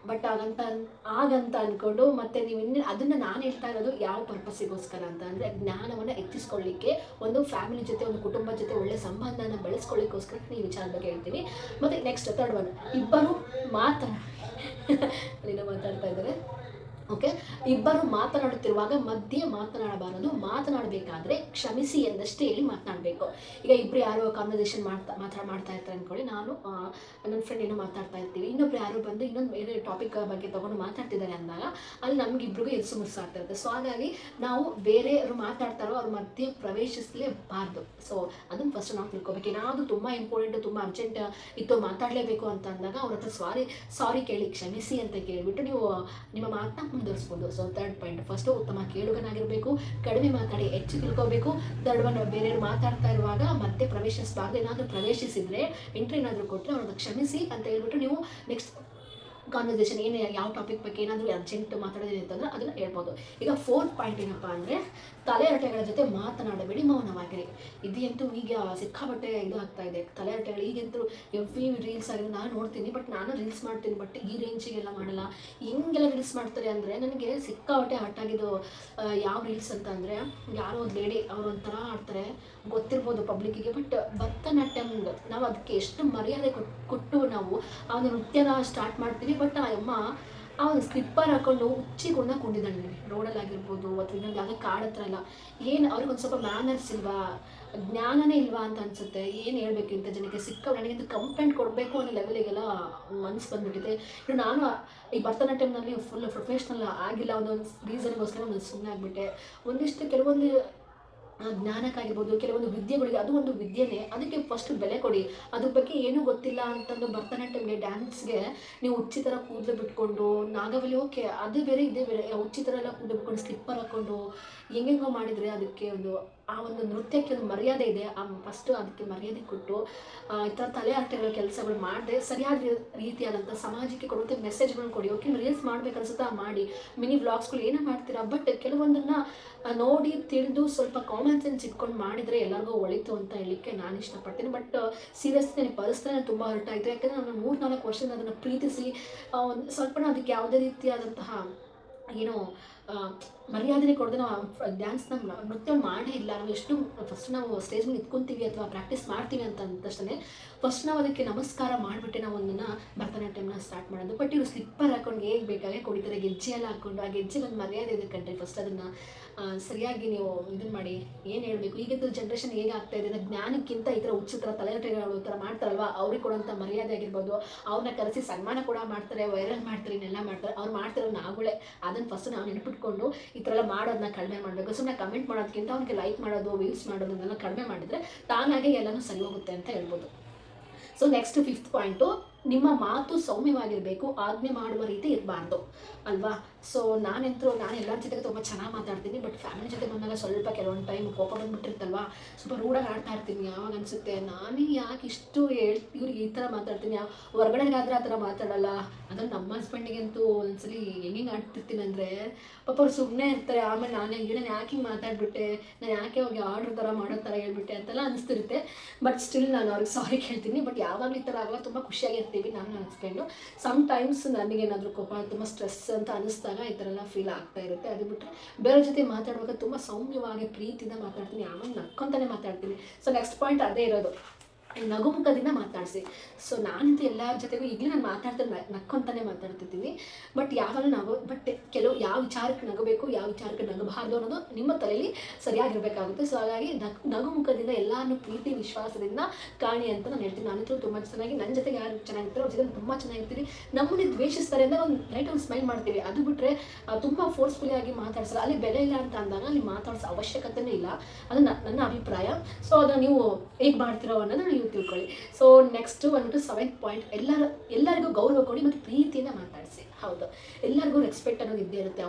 ಬಟ್ ಆಗಂತ ಅಂದ್ಕೊಂಡು ಮತ್ತೆ ನೀವು ಅದನ್ನು ನಾನು ಹೇಳ್ತಾ ಇರೋದು ಯಾವ ಪರ್ಪಸ್ಸಿಗೋಸ್ಕರ ಅಂತ ಅಂದರೆ ಜ್ಞಾನವನ್ನು ಹೆಚ್ಚಿಸ್ಕೊಳ್ಳಿಕ್ಕೆ, ಒಂದು ಫ್ಯಾಮಿಲಿ ಜೊತೆ ಒಂದು ಕುಟುಂಬದ ಜೊತೆ ಒಳ್ಳೆ ಸಂಬಂಧನ ಬೆಳೆಸ್ಕೊಳ್ಳಿಕ್ಕೋಸ್ಕರ ಈ ವಿಚಾರದ ಬಗ್ಗೆ ಹೇಳ್ತೀನಿ. ಮತ್ತು ನೆಕ್ಸ್ಟ್ ಥರ್ಡ್ ಒನ್, ಇಬ್ಬರು ಮಾತಾಡ್ತಾ ಇದ್ದಾರೆ. ಓಕೆ, ಇಬ್ಬರು ಮಾತನಾಡುತ್ತಿರುವಾಗ ಮಧ್ಯೆ ಮಾತನಾಡಬಾರದು. ಮಾತನಾಡಬೇಕಾದ್ರೆ ಕ್ಷಮಿಸಿ ಎಂದಷ್ಟೇ ಹೇಳಿ ಮಾತನಾಡಬೇಕು. ಈಗ ಇಬ್ಬರು ಯಾರೋ ಕಾನ್ವರ್ಸೇಷನ್ ಮಾಡ್ತಾ ಇರ್ತಾರೆ ಅಂದ್ಕೊಳ್ಳಿ. ನಾನು ನನ್ನ ಫ್ರೆಂಡ್ ಏನೋ ಮಾತಾಡ್ತಾ ಇರ್ತೀವಿ, ಇನ್ನೊಬ್ರು ಯಾರೋ ಬಂದು ಇನ್ನೊಂದು ಬೇರೆ ಟಾಪಿಕ್ ಬಗ್ಗೆ ತೊಗೊಂಡು ಮಾತಾಡ್ತಿದ್ದಾರೆ ಅಂದಾಗ ಅಲ್ಲಿ ನಮಗಿಬ್ರಿಗೂ ಎಲ್ಸು ಮುರ್ಸಾಗ್ತಾ ಇರುತ್ತೆ. ಸೊ ಹಾಗಾಗಿ ನಾವು ಬೇರೆಯವರು ಮಾತಾಡ್ತಾರೋ ಅವ್ರ ಮಧ್ಯೆ ಪ್ರವೇಶಿಸಲೇಬಾರ್ದು. ಸೊ ಅದನ್ನು ಫಸ್ಟ್ ನಾವು ತಿಳ್ಕೊಬೇಕು. ಏನಾದರೂ ತುಂಬ ಇಂಪಾರ್ಟೆಂಟು, ತುಂಬ ಅರ್ಜೆಂಟ್ ಇತ್ತು, ಮಾತಾಡಲೇಬೇಕು ಅಂತ ಅಂದಾಗ ಅವ್ರ ಹತ್ರ ಸಾರಿ ಕೇಳಿ, ಕ್ಷಮಿಸಿ ಅಂತ ಕೇಳಿಬಿಟ್ಟು ನೀವು ನಿಮ್ಮ ಮಾತನ್ನ ಮುಂದುವರಿಸ್ಬೋದು. ಸೊ ಥರ್ಡ್ ಪಾಯಿಂಟ್, ಫಸ್ಟು ಉತ್ತಮ ಕೇಳುಗನಾಗಿರಬೇಕು, ಕಡಿಮೆ ಮಾತಾಡಿ ಹೆಚ್ಚು ತಿಳ್ಕೋಬೇಕು. ಥರ್ಡ್ ಒನ್, ಬೇರೆಯವರು ಮಾತಾಡ್ತಾ ಇರುವಾಗ ಮತ್ತೆ ಪ್ರವೇಶಿಸಬಾರ್ದು. ಏನಾದರೂ ಪ್ರವೇಶಿಸಿದರೆ ಎಂಟ್ರಿ ಏನಾದರೂ ಕೊಟ್ಟರೆ ಅವ್ರದ್ದು ಕ್ಷಮಿಸಿ ಅಂತ ಹೇಳ್ಬಿಟ್ಟು ನೀವು ನೆಕ್ಸ್ಟ್ ಕಾನ್ವರ್ಸೇಷನ್ ಏನು ಯಾವ ಟಾಪಿಕ್ ಬಗ್ಗೆ ಏನಾದರೂ ಅರ್ಜೆಂಟ್ ಮಾತಾಡೋದಿದೆ ಅಂತಂದರೆ ಅದನ್ನು ಹೇಳ್ಬೋದು. ಈಗ ಫೋರ್ತ್ ಪಾಯಿಂಟ್ ಏನಪ್ಪ ಅಂದರೆ ತಲೆಹರಟೆಗಳ ಜೊತೆ ಮಾತನಾಡಬೇಡಿ, ಮೌನವಾಗಿರಿ. ಇದಂತೂ ಈಗ ಸಿಕ್ಕಾಪಟ್ಟೆ ಇದು ಆಗ್ತಾ ಇದೆ ತಲೆಹರಟೆಗಳು. ಈಗಂತೂ ಎವ್ರಿ ರೀಲ್ಸ್ ಆಗಿದೆ, ನಾನು ನೋಡ್ತೀನಿ, ಬಟ್ ನಾನು ರೀಲ್ಸ್ ಮಾಡ್ತೀನಿ, ಬಟ್ ಈ ರೇಂಜಿಗೆಲ್ಲ ಮಾಡಲ್ಲ. ಹೆಂಗೆಲ್ಲ ರೀಲ್ಸ್ ಮಾಡ್ತಾರೆ ಅಂದರೆ ನನಗೆ ಸಿಕ್ಕಾಪಟ್ಟೆ ಹಟ್ಟಾಗಿದ್ದು ಯಾವ ರೀಲ್ಸ್ ಅಂತ ಅಂದರೆ, ಯಾರೋ ಒಂದು ಲೇಡಿ ಅವರು ಒಂಥರ ಆಡ್ತಾರೆ, ಗೊತ್ತಿರ್ಬೋದು ಪಬ್ಲಿಕ್ಕಿಗೆ, ಬಟ್ ಭರತನಾಟ್ಯಂ ನಾವು ಅದಕ್ಕೆ ಎಷ್ಟು ಮರ್ಯಾದೆ ಕೊಟ್ಟು ನಾವು ಆ ಒಂದು ನೃತ್ಯನ ಸ್ಟಾರ್ಟ್ ಮಾಡ್ತೀವಿ. ಬಟ್ ಆ ಅಮ್ಮ ಆ ಒಂದು ಸ್ಲಿಪ್ಪರ್ ಹಾಕೊಂಡು ಹುಚ್ಚಿಗೊಂಡ ಕುಂಡಿದ್ದಾಳೆ ರೋಡಲ್ಲಿ ಆಗಿರ್ಬೋದು ಅಥವಾ ಇನ್ನೊಂದು ಯಾವುದೋ ಕಾಡು ಹತ್ರ ಎಲ್ಲ. ಏನು ಅವ್ರಿಗೊಂದು ಸ್ವಲ್ಪ ಮ್ಯಾನರ್ಸ್ ಇಲ್ವಾ, ಜ್ಞಾನನೇ ಇಲ್ವಾ ಅಂತ ಅನಿಸುತ್ತೆ. ಏನು ಹೇಳಬೇಕು ಇಂಥ ಜನಕ್ಕೆ. ನನಗಿಂತ ಕಂಪ್ಲೇಂಟ್ ಕೊಡಬೇಕು ಅನ್ನೋ ಲೆವೆಲಿಗೆಲ್ಲ ಮನಸ್ಸು ಬಂದುಬಿಟ್ಟಿದೆ. ಇನ್ನು ನಾನು ಈ ಭರತನಾಟ್ಯಂನಲ್ಲಿ ಫುಲ್ ಪ್ರೊಫೆಷ್ನಲ್ ಆಗಿಲ್ಲ, ಒಂದೊಂದು ರೀಸನ್ಗೋಸ್ಕರ ನಾನು ಸುಮ್ಮನೆ ಆಗಿಬಿಟ್ಟೆ. ಒಂದಿಷ್ಟು ಕೆಲವೊಂದು ಜ್ಞಾನಕ್ಕಾಗಿರ್ಬೋದು, ಕೆಲವೊಂದು ವಿದ್ಯೆಗಳಿಗೆ, ಅದು ಒಂದು ವಿದ್ಯೆನೇ, ಅದಕ್ಕೆ ಫಸ್ಟ್ ಬೆಲೆ ಕೊಡಿ. ಅದ್ರ ಬಗ್ಗೆ ಏನೂ ಗೊತ್ತಿಲ್ಲ ಅಂತಂದು ಭರತನಾಟ್ಯಂಗೆ ಡ್ಯಾನ್ಸ್ಗೆ ನೀವು ಹುಚ್ಚಿ ಥರ ಕೂದಲು ಬಿಟ್ಕೊಂಡು ನಾಗವಲ್ಲಿ, ಓಕೆ ಅದು ಬೇರೆ ಇದೇ ಬೇರೆ. ಹುಚ್ಚಿ ಥರ ಎಲ್ಲ ಕೂದಲು ಬಿಟ್ಕೊಂಡು ಸ್ಲಿಪ್ಪರ್ ಹಾಕ್ಕೊಂಡು ಹೆಂಗೆಂಗೋ ಮಾಡಿದರೆ ಅದಕ್ಕೆ ಆ ಒಂದು ನೃತ್ಯಕ್ಕೆ ಒಂದು ಮರ್ಯಾದೆ ಇದೆ. ಫಸ್ಟು ಅದಕ್ಕೆ ಮರ್ಯಾದೆ ಕೊಟ್ಟು ಈ ಥರ ತಲೆಹರಟೆಗಳ ಕೆಲಸಗಳು ಮಾಡದೆ ಸರಿಯಾದ ರೀತಿಯಾದಂಥ ಸಮಾಜಕ್ಕೆ ಕೊಡುವಂಥ ಮೆಸೇಜ್ಗಳನ್ನ ಕೊಡಿ. ಓಕೆ, ರೀಲ್ಸ್ ಮಾಡ್ಬೇಕನ್ಸುತ್ತಾ ಮಾಡಿ, ಮಿನಿ ವ್ಲಾಗ್ಸ್ಗಳು ಏನೋ ಮಾಡ್ತೀರಾ, ಬಟ್ ಕೆಲವೊಂದನ್ನು ನೋಡಿ ತಿಳಿದು ಸ್ವಲ್ಪ ಕಾಮನ್ ಸೆನ್ಸ್ ಇಟ್ಕೊಂಡು ಮಾಡಿದರೆ ಎಲ್ಲರಿಗೂ ಒಳಿತು ಅಂತ ಹೇಳಲಿಕ್ಕೆ ನಾನು ಇಷ್ಟಪಡ್ತೀನಿ. ಬಟ್ ಸೀರಿಯಸ್ಲಿ ನನಗೆ ಪರಿಸ್ಥಿತಿ ತುಂಬ ಹೊರಟಾಯಿತು. ಯಾಕಂದರೆ ನಾನು 3-4 ವರ್ಷದಿಂದ ಅದನ್ನು ಪ್ರೀತಿಸಿ ಒಂದು ಸ್ವಲ್ಪ ಅದಕ್ಕೆ ಯಾವುದೇ ರೀತಿಯಾದಂತಹ ಏನೋ ಮರ್ಯಾದೆ ಕೊಡದೆ ನಾವು ಡ್ಯಾನ್ಸ್ನ ನೃತ್ಯ ಮಾಡೇ ಇಲ್ಲ. ನಾವು ಎಷ್ಟು ಫಸ್ಟ್ ನಾವು ಸ್ಟೇಜ್ ಮೇಲೆ ನಿಂತ್ಕೊತೀವಿ ಅಥವಾ ಪ್ರಾಕ್ಟೀಸ್ ಮಾಡ್ತೀವಿ ಅಂತ ಅಂದ ತಕ್ಷಣ ಫಸ್ಟ್ ನಾವು ಅದಕ್ಕೆ ನಮಸ್ಕಾರ ಮಾಡಿಬಿಟ್ಟೆ ನಾವು ಒಂದನ್ನು ಭರತನಾಟ್ಯಂನ ಸ್ಟಾರ್ಟ್ ಮಾಡೋದು. ಬಟ್ ಇವರು ಸ್ಲಿಪ್ಪರ್ ಹಾಕೊಂಡು ಹೇಗೆ ಬೇಕಾಗೆ ಕುಡಿತಾರೆ, ಗೆಜ್ಜೆ ಎಲ್ಲ ಹಾಕ್ಕೊಂಡು. ಆ ಗೆಜ್ಜೆಗೆ ಒಂದು ಮರ್ಯಾದೆ ಇದೆ ಕಣ್ರಿ. ಫಸ್ಟ್ ಅದನ್ನು ಸರಿಯಾಗಿ ನೀವು ಇದನ್ನು ಮಾಡಿ. ಏನು ಹೇಳಬೇಕು, ಈಗಿದ್ದು ಜನ್ರೇಷನ್ ಹೇಗೆ ಆಗ್ತಾ ಇದೆ, ಜ್ಞಾನಕ್ಕಿಂತ ಈ ಥರ ಹುಚ್ಚು ಥರ ತಲೆಹರಟೆಗಳು ಥರ ಮಾಡ್ತಾರಲ್ವ, ಅವ್ರಿಗೆ ಕೊಡುವಂಥ ಮರ್ಯಾದೆ ಆಗಿರ್ಬೋದು. ಅವ್ರನ್ನ ಕರೆಸಿ ಸನ್ಮಾನ ಕೂಡ ಮಾಡ್ತಾರೆ, ವೈರಲ್ ಮಾಡ್ತಾರೆ, ಇನ್ನೆಲ್ಲ ಮಾಡ್ತಾರೆ. ಅವ್ರು ಮಾಡ್ತಿರೋ ನಾವುಗಳೇ ಅದನ್ನು ಫಸ್ಟ್ ನಾವು ನೆನಪಿಟ್ಕೊಂಡು ಈ ಥರ ಎಲ್ಲ ಮಾಡೋದನ್ನ ಕಡಿಮೆ ಮಾಡಬೇಕು. ಸುಮ್ಮನೆ ಕಮೆಂಟ್ ಮಾಡೋದಕ್ಕಿಂತ ಅವ್ರಿಗೆ ಲೈಕ್ ಮಾಡೋದು, ವೀಲ್ಸ್ ಮಾಡೋದನ್ನೆಲ್ಲ ಕಡಿಮೆ ಮಾಡಿದರೆ ತಾನಾಗೆ ಎಲ್ಲನೂ ಸರಿ ಹೋಗುತ್ತೆ ಅಂತ ಹೇಳ್ಬೋದು. ಸೊ ನೆಕ್ಸ್ಟ್ 5th ಪಾಯಿಂಟು, ನಿಮ್ಮ ಮಾತು ಸೌಮ್ಯವಾಗಿರಬೇಕು, ಆಜ್ಞೆ ಮಾಡುವ ರೀತಿ ಇರಬಾರ್ದು ಅಲ್ವಾ. ಸೊ ನಾನು ಎಲ್ಲರ ಜೊತೆಗೆ ತುಂಬ ಚೆನ್ನಾಗಿ ಮಾತಾಡ್ತೀನಿ, ಬಟ್ ಫ್ಯಾಮಿಲಿ ಜೊತೆ ಬಂದಾಗ ಸ್ವಲ್ಪ ಕೆಲವೊಂದು ಟೈಮ್ ಕೋಪ ಬಂದುಬಿಟ್ಟಿರ್ತಲ್ವ, ಸ್ವಲ್ಪ ರೂಢಾಗಿ ಆಡ್ತಾ ಇರ್ತೀನಿ. ಯಾವಾಗ ಅನಿಸುತ್ತೆ ನಾನೇ ಯಾಕೆ ಇಷ್ಟು ಇವ್ರಿಗೆ ಈ ಥರ ಮಾತಾಡ್ತೀನಿ, ಹೊರಗಡೆಗಾದ್ರೆ ಆ ಥರ ಮಾತಾಡಲ್ಲ. ಅದನ್ನು ನಮ್ಮ ಹಸ್ಬೆಂಡಿಗಂತೂ ಒಂದ್ಸಲಿ ಹೆಂಗೆ ಆಡ್ತಿರ್ತೀನಿ ಅಂದರೆ ಪಾಪ ಅವ್ರು ಸುಮ್ಮನೆ ಇರ್ತಾರೆ. ಆಮೇಲೆ ನಾನು ಯಾಕೆ ಹಿಂಗೆ ಮಾತಾಡ್ಬಿಟ್ಟೆ, ನಾನು ಯಾಕೆ ಹೋಗಿ ಆರ್ಡ್ರ್ ಥರ ಮಾಡೋ ಥರ ಹೇಳ್ಬಿಟ್ಟೆ ಅಂತೆಲ್ಲ ಅನಿಸ್ತಿರುತ್ತೆ. ಬಟ್ ಸ್ಟಿಲ್ ನಾನು ಅವ್ರಿಗೆ ಸಾರಿ ಕೇಳ್ತೀನಿ. ಬಟ್ ಯಾವಾಗಲೂ ಈ ಥರ ಆಗಲ್ಲ, ತುಂಬ ಖುಷಿಯಾಗಿರ್ತೀವಿ ನಾನು ನನ್ನ ಹಸ್ಬೆಂಡು. ಸಮ್ಟೈಮ್ಸ್ ನನಗೇನಾದರೂ ಕೋಪ, ತುಂಬ ಸ್ಟ್ರೆಸ್ ಅಂತ ಅನ್ನಿಸ್ದಾಗ ಈ ಥರ ಎಲ್ಲ ಫೀಲ್ ಆಗ್ತಾ ಇರುತ್ತೆ. ಅದು ಬಿಟ್ಟರೆ ಬೇರೆ ಜೊತೆ ಮಾತಾಡುವಾಗ ತುಂಬ ಸೌಮ್ಯವಾಗಿ ಪ್ರೀತಿಯಿಂದ ಮಾತಾಡ್ತೀನಿ, ಆಮೇಲೆ ನಕ್ಕೊಂತಾನೆ ಮಾತಾಡ್ತೀನಿ. ಸೊ ನೆಕ್ಸ್ಟ್ ಪಾಯಿಂಟ್ ಅದೇ ಇರೋದು, ನಗುಮುಖದಿಂದ ಮಾತನಾಡಿಸಿ. ಸೊ ನಾನಂತೂ ಎಲ್ಲರ ಜೊತೆಗೂ ಈಗಲೂ ನಾನು ಮಾತಾಡ್ತಾರೆ ನಕ್ಕೊಂತಾನೆ ಮಾತಾಡ್ತಿರ್ತೀನಿ. ಬಟ್ ಯಾವಾಗಲೂ ಬಟ್ ಕೆಲವು ಯಾವ ವಿಚಾರಕ್ಕೆ ನಗಬೇಕು, ಯಾವ ವಿಚಾರಕ್ಕೆ ನಗಬಾರ್ದು ಅನ್ನೋದು ನಿಮ್ಮ ತಲೆಯಲ್ಲಿ ಸರಿಯಾಗಿರಬೇಕಾಗುತ್ತೆ. ಸೊ ಹಾಗಾಗಿ ನಗುಮುಖದಿಂದ ಎಲ್ಲರನ್ನೂ ಪ್ರೀತಿ ವಿಶ್ವಾಸದಿಂದ ಕಾಣಿ ಅಂತ ನಾನು ಹೇಳ್ತೀನಿ. ನಾನಂತೂ ತುಂಬ ಚೆನ್ನಾಗಿ ನನ್ನ ಜೊತೆಗೆ ಯಾರು ಚೆನ್ನಾಗಿರ್ತಾರೆ ಅವ್ರ ಜೊತೆ ತುಂಬ ಚೆನ್ನಾಗಿರ್ತೀವಿ. ನಮ್ಮನ್ನೇ ದ್ವೇಷಿಸ್ತಾರೆ ಅಂದರೆ ಒಂದು ಸ್ಮೈಲ್ ಮಾಡ್ತೀವಿ. ಅದು ಬಿಟ್ಟರೆ ತುಂಬ ಫೋರ್ಸ್ಫುಲಿ ಆಗಿ ಮಾತಾಡ್ಸಲ್ಲ. ಅಲ್ಲಿ ಬೆಲೆ ಇಲ್ಲ ಅಂತ ಅಂದಾಗ ಅಲ್ಲಿ ಮಾತಾಡಿಸೋ ಅವಶ್ಯಕತೆನೇ ಇಲ್ಲ. ಅದು ನನ್ನ ಅಭಿಪ್ರಾಯ. ಸೊ ಅದನ್ನು ನೀವು ಹೇಗೆ ಮಾಡ್ತಿರೋ ಅನ್ನೋದು ನೀವು ತಿಳ್ಕೊಳ್ಳಿ. ಸೊ ನೆಕ್ಸ್ಟು ಬಂದ್ಬಿಟ್ಟು 7th ಪಾಯಿಂಟ್, ಎಲ್ಲರಿಗೂ ಗೌರವ ಕೊಡಿ ಮತ್ತು ಪ್ರೀತಿಯಿಂದ ಮಾತಾಡಿಸಿ. ಹೌದು, ಎಲ್ಲರಿಗೂ ರೆಸ್ಪೆಕ್ಟ್ ಅನ್ನೋದು ಇದ್ದೇ ಇರುತ್ತೆ.